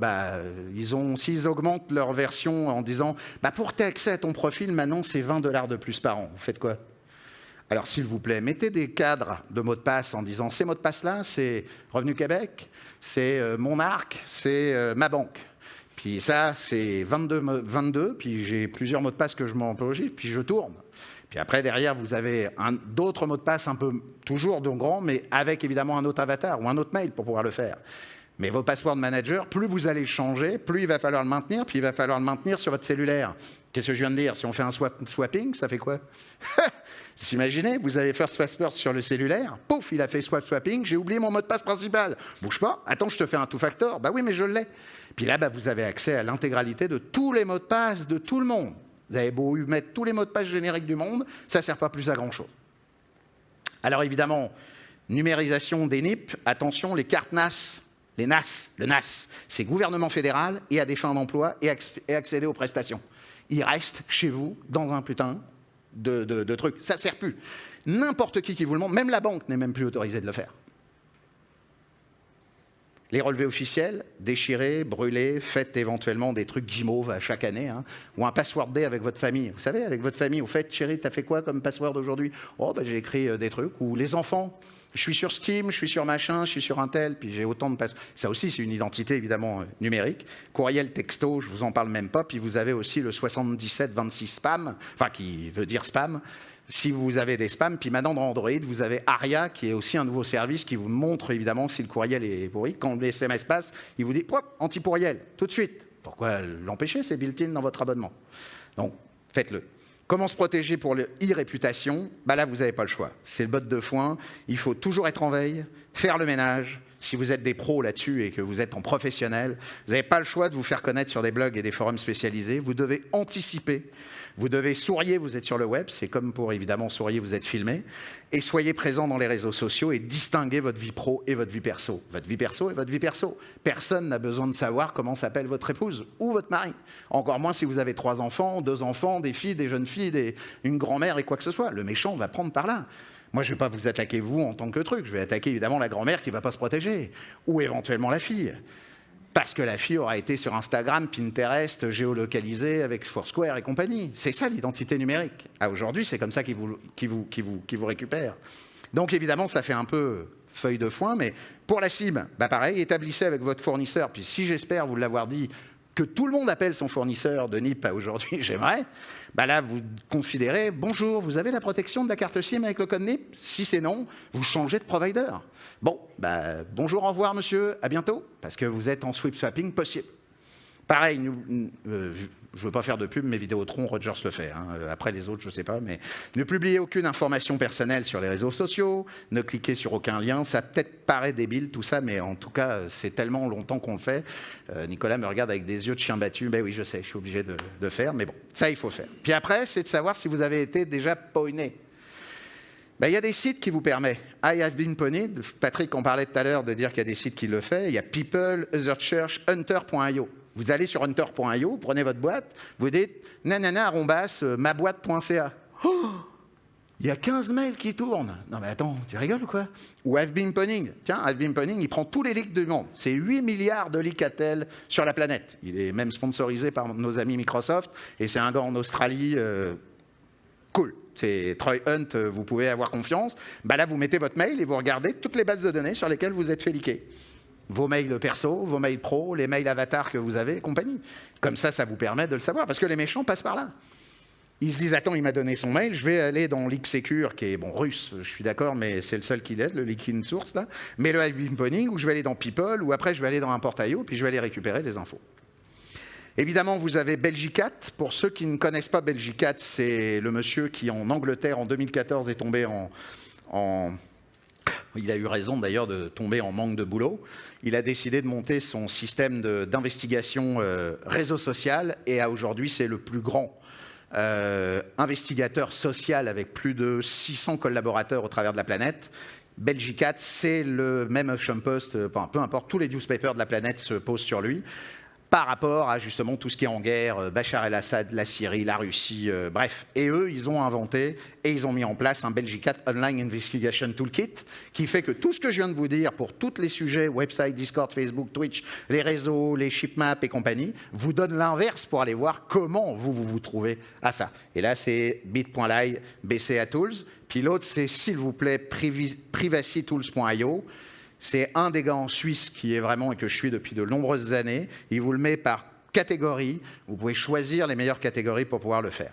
s'ils augmentent leur version en disant pour tes accès à ton profil, maintenant c'est $20 de plus par an. Vous faites quoi? Alors s'il vous plaît, mettez des cadres de mots de passe en disant ces mots de passe-là, c'est Revenu Québec, c'est mon arc, c'est ma banque. Puis ça, c'est 22, puis j'ai plusieurs mots de passe que je m'enregistre, puis je tourne. Puis après, derrière, vous avez d'autres mots de passe un peu toujours de grand, mais avec évidemment un autre avatar ou un autre mail pour pouvoir le faire. Mais votre password manager, plus vous allez le changer, plus il va falloir le maintenir, puis il va falloir le maintenir sur votre cellulaire. Qu'est-ce que je viens de dire? Si on fait un swapping, ça fait quoi? Imaginez, vous avez First Password sur le cellulaire, pouf, il a fait swapping, j'ai oublié mon mot de passe principal. Bouge pas, attends, je te fais un two-factor. Oui, mais je l'ai. Puis là, vous avez accès à l'intégralité de tous les mots de passe de tout le monde. Vous avez beau mettre tous les mots de passe génériques du monde, ça ne sert pas plus à grand-chose. Alors évidemment, numérisation des NIP, attention, les cartes NAS, le NAS, c'est gouvernement fédéral et à des fins d'emploi et accéder aux prestations. Il reste chez vous dans un putain de truc. Ça ne sert plus. N'importe qui vous le montre, même la banque n'est même plus autorisée de le faire. Les relevés officiels, déchirés, brûlés, faites éventuellement des trucs guimauves à chaque année, hein, ou un password day avec votre famille. Vous savez, avec votre famille, au fait, chérie, t'as fait quoi comme password aujourd'hui? Oh, ben, j'ai écrit des trucs. Ou les enfants, je suis sur Steam, je suis sur machin, je suis sur un tel, puis j'ai autant de passwords. Ça aussi, c'est une identité évidemment numérique. Courriel, texto, je vous en parle même pas. Puis vous avez aussi le 7726 spam, enfin qui veut dire spam. Si vous avez des spams, puis maintenant dans Android, vous avez Aria, qui est aussi un nouveau service qui vous montre évidemment si le courriel est pourri. Quand le SMS passe, il vous dit « anti-pourriel », tout de suite. Pourquoi l'empêcher? C'est built-in dans votre abonnement. Donc, faites-le. Comment se protéger pour l'e-réputation? Là, vous n'avez pas le choix. C'est le botte de foin. Il faut toujours être en veille, faire le ménage. Si vous êtes des pros là-dessus et que vous êtes en professionnel, vous n'avez pas le choix de vous faire connaître sur des blogs et des forums spécialisés. Vous devez anticiper. Vous devez sourire, vous êtes sur le web. C'est comme pour, évidemment, sourire, vous êtes filmé. Et soyez présent dans les réseaux sociaux et distinguez votre vie pro et votre vie perso. Votre vie perso et votre vie perso. Personne n'a besoin de savoir comment s'appelle votre épouse ou votre mari. Encore moins si vous avez 3 enfants, 2 enfants, des filles, des jeunes filles, une grand-mère et quoi que ce soit. Le méchant va prendre par là. Moi, je ne vais pas vous attaquer, vous, en tant que truc. Je vais attaquer, évidemment, la grand-mère qui ne va pas se protéger. Ou éventuellement la fille. Parce que la fille aura été sur Instagram, Pinterest, géolocalisée avec Foursquare et compagnie. C'est ça, l'identité numérique. Aujourd'hui, c'est comme ça qu'ils vous récupèrent. Donc, évidemment, ça fait un peu feuille de foin. Mais pour la cible, pareil, établissez avec votre fournisseur. Puis si j'espère vous l'avoir dit, que tout le monde appelle son fournisseur de NIP aujourd'hui, j'aimerais, là, vous considérez, bonjour, vous avez la protection de la carte SIM avec le code NIP? Si c'est non, vous changez de provider. Bon, bonjour, au revoir, monsieur, à bientôt, parce que vous êtes en sweep swapping possible. Pareil, je ne veux pas faire de pub, mais Vidéotron, Rogers le fait. Hein. Après les autres, je ne sais pas. Mais ne publiez aucune information personnelle sur les réseaux sociaux, ne cliquez sur aucun lien. Ça peut-être paraît débile tout ça, mais en tout cas, c'est tellement longtemps qu'on le fait. Nicolas me regarde avec des yeux de chien battu. Ben oui, je sais, je suis obligé de faire, mais bon, ça, il faut faire. Puis après, c'est de savoir si vous avez été déjà pawné. Il y a des sites qui vous permettent. I have been pwned. Patrick en parlait tout à l'heure de dire qu'il y a des sites qui le font. Il y a People, Otherchurch, Hunter.io. Vous allez sur hunter.io, prenez votre boîte, vous dites nanana@maboîte.ca. Oh, il y a 15 mails qui tournent. Non mais attends, tu rigoles ou quoi? Ou I've been pwning. Tiens, I've been pwning, il prend tous les leaks du monde. C'est 8 milliards de leaks à tel sur la planète. Il est même sponsorisé par nos amis Microsoft et c'est un gars en Australie cool. C'est Troy Hunt, vous pouvez avoir confiance. Là, vous mettez votre mail et vous regardez toutes les bases de données sur lesquelles vous êtes fait leaker. Vos mails perso, vos mails pro, les mails avatars que vous avez et compagnie. Comme ça, ça vous permet de le savoir. Parce que les méchants passent par là. Ils se disent, attends, il m'a donné son mail, je vais aller dans LeakSecure, qui est, russe, je suis d'accord, mais c'est le seul qui l'aide, le leaking source, là. Mais le I've been pwning, ou je vais aller dans People, ou après, je vais aller dans un portail, puis je vais aller récupérer les infos. Évidemment, vous avez Belgicat. Pour ceux qui ne connaissent pas Belgicat, c'est le monsieur qui, en Angleterre, en 2014, est tombé il a eu raison d'ailleurs de tomber en manque de boulot. Il a décidé de monter son système d'investigation réseau social et aujourd'hui c'est le plus grand investigateur social avec plus de 600 collaborateurs au travers de la planète. Belgicat, c'est le même Huffington Post, peu importe, tous les newspapers de la planète se posent sur lui. Par rapport à justement tout ce qui est en guerre, Bachar el-Assad, la Syrie, la Russie, bref. Et eux, ils ont inventé et ils ont mis en place un Belgicat Online Investigation Toolkit qui fait que tout ce que je viens de vous dire pour tous les sujets, website, Discord, Facebook, Twitch, les réseaux, les shipmaps et compagnie, vous donne l'inverse pour aller voir comment vous trouvez à ça. Et là, c'est bit.ly, BCA Tools. Puis l'autre, c'est s'il vous plaît, privacytools.io. C'est un des gars en Suisse qui est vraiment, et que je suis depuis de nombreuses années. Il vous le met par catégorie. Vous pouvez choisir les meilleures catégories pour pouvoir le faire.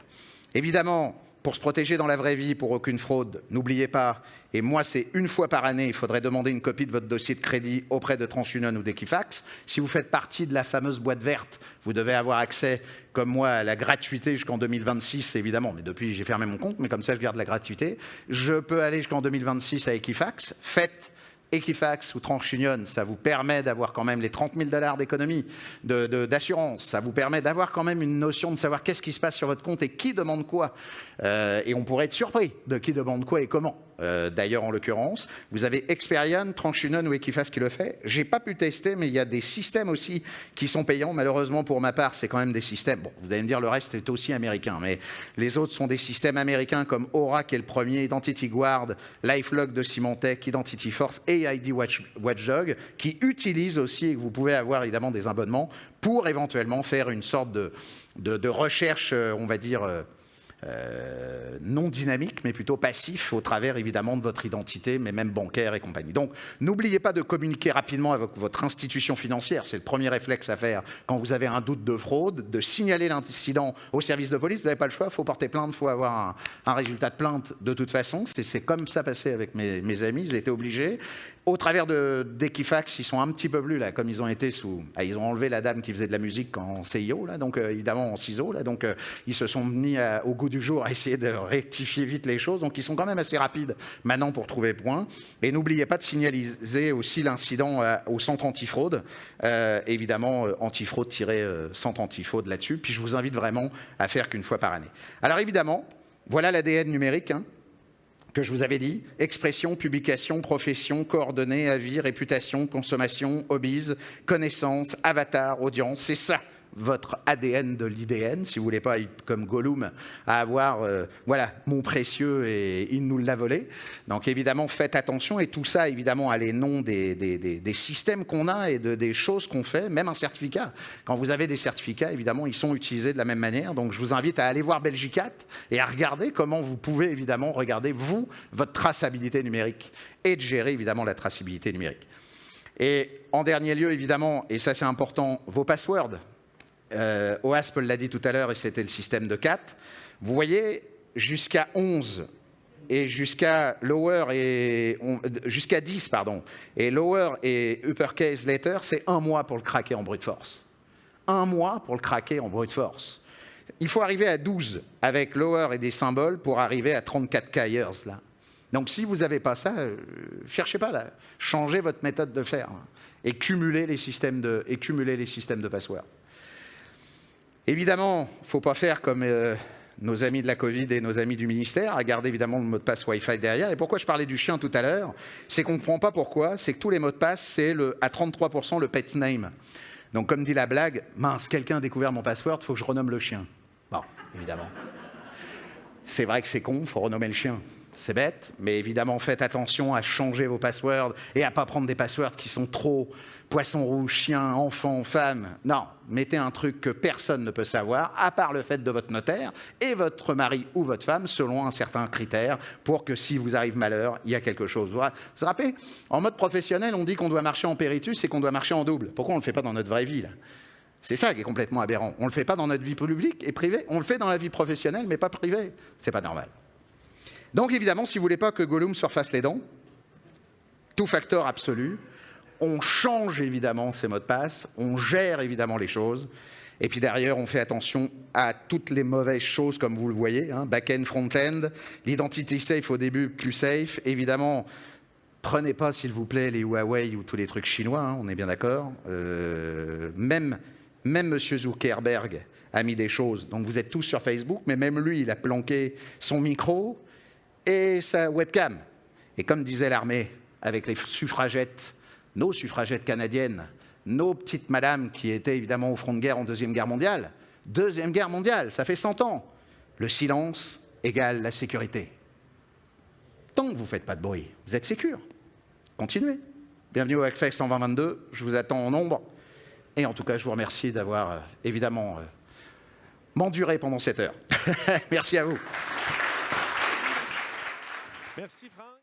Évidemment, pour se protéger dans la vraie vie, pour aucune fraude, n'oubliez pas, et moi c'est une fois par année, il faudrait demander une copie de votre dossier de crédit auprès de TransUnion ou d'Equifax. Si vous faites partie de la fameuse boîte verte, vous devez avoir accès, comme moi, à la gratuité jusqu'en 2026, évidemment. Mais depuis, j'ai fermé mon compte, mais comme ça, je garde la gratuité. Je peux aller jusqu'en 2026 à Equifax. Faites Equifax ou TransUnion, ça vous permet d'avoir quand même les 30 000 $ d'économie, d'assurance. Ça vous permet d'avoir quand même une notion de savoir qu'est-ce qui se passe sur votre compte et qui demande quoi. Et on pourrait être surpris de qui demande quoi et comment. d'ailleurs en l'occurrence. Vous avez Experian, TransUnion ou Equifax qui le fait. J'ai pas pu tester, mais il y a des systèmes aussi qui sont payants. Malheureusement pour ma part, c'est quand même des systèmes. Bon, vous allez me dire le reste est aussi américain, mais les autres sont des systèmes américains comme Aura qui est le premier, Identity Guard, LifeLock de Symantec, Identity Force et ID Watchdog qui utilisent aussi et que vous pouvez avoir évidemment des abonnements pour éventuellement faire une sorte de recherche, on va dire, non dynamique, mais plutôt passif au travers évidemment de votre identité, mais même bancaire et compagnie. Donc, n'oubliez pas de communiquer rapidement avec votre institution financière. C'est le premier réflexe à faire quand vous avez un doute de fraude, de signaler l'incident au service de police. Vous n'avez pas le choix, il faut porter plainte, il faut avoir un résultat de plainte de toute façon. C'est comme ça passé avec mes amis, ils étaient obligés. Au travers d'Equifax, ils sont un petit peu plus là, comme ils ont été sous... ils ont enlevé la dame qui faisait de la musique en CIO, là, donc évidemment en ciseaux, là, donc ils se sont mis au goût du jour à essayer de rectifier vite les choses, donc ils sont quand même assez rapides maintenant pour trouver point. Et n'oubliez pas de signaliser aussi l'incident au centre antifraude, évidemment antifraude-centre antifraude là-dessus, puis je vous invite vraiment à faire qu'une fois par année. Alors évidemment, voilà l'ADN numérique, hein, que je vous avais dit, expression, publication, profession, coordonnées, avis, réputation, consommation, hobbies, connaissances, avatar, audience, c'est ça votre ADN de l'IDN, si vous voulez pas être comme Gollum, à avoir, voilà, mon précieux et il nous l'a volé. Donc évidemment, faites attention et tout ça, évidemment, à les noms des systèmes qu'on a et des choses qu'on fait, même un certificat. Quand vous avez des certificats, évidemment, ils sont utilisés de la même manière. Donc je vous invite à aller voir Belgicat et à regarder comment vous pouvez, évidemment, regarder, vous, votre traçabilité numérique et de gérer, évidemment, la traçabilité numérique. Et en dernier lieu, évidemment, et ça c'est important, vos passwords. OASP l'a dit tout à l'heure et c'était le système de 4. Vous voyez, jusqu'à 11 et jusqu'à jusqu'à 10, pardon, et lower et uppercase letter, c'est 1 mois pour le craquer en brute force. 1 mois pour le craquer en brute force. Il faut arriver à 12 avec lower et des symboles pour arriver à 34 years là. Donc si vous n'avez pas ça, cherchez pas là, changez votre méthode de faire et cumulez les systèmes de password. Évidemment, il ne faut pas faire comme nos amis de la Covid et nos amis du ministère, à garder évidemment le mot de passe Wi-Fi derrière. Et pourquoi je parlais du chien tout à l'heure, c'est qu'on ne comprend pas pourquoi, c'est que tous les mots de passe, c'est à 33% le pet name. Donc comme dit la blague, mince, quelqu'un a découvert mon password, il faut que je renomme le chien. Bon, évidemment. C'est vrai que c'est con, il faut renommer le chien. C'est bête, mais évidemment, faites attention à changer vos passwords et à ne pas prendre des passwords qui sont trop poisson rouge, chien, enfant, femme. Non, mettez un truc que personne ne peut savoir, à part le fait de votre notaire et votre mari ou votre femme, selon un certain critère, pour que si vous arrive malheur, il y a quelque chose. Vous vous rappelez, en mode professionnel, on dit qu'on doit marcher en péritus et qu'on doit marcher en double. Pourquoi on ne le fait pas dans notre vraie vie là ? C'est ça qui est complètement aberrant. On ne le fait pas dans notre vie publique et privée, on le fait dans la vie professionnelle, mais pas privée. C'est pas normal. Donc évidemment, si vous ne voulez pas que Gollum se refasse les dents, tout facteur absolu, on change évidemment ces mots de passe, on gère évidemment les choses, et puis derrière, on fait attention à toutes les mauvaises choses, comme vous le voyez, hein, back-end, front-end, l'identity safe au début, plus safe, évidemment, prenez pas, s'il vous plaît, les Huawei ou tous les trucs chinois, hein, on est bien d'accord, même M. Zuckerberg a mis des choses, donc vous êtes tous sur Facebook, mais même lui, il a planqué son micro et sa webcam. Et comme disait l'armée, avec les suffragettes, nos suffragettes canadiennes, nos petites madames qui étaient évidemment au front de guerre en Deuxième Guerre mondiale. Deuxième Guerre mondiale, ça fait 100 ans. Le silence égale la sécurité. Tant que vous ne faites pas de bruit, vous êtes sécure. Continuez. Bienvenue au Hackfest 120-22, je vous attends en nombre. Et en tout cas, je vous remercie d'avoir évidemment m'enduré pendant cette heure. Merci à vous. Merci Franck.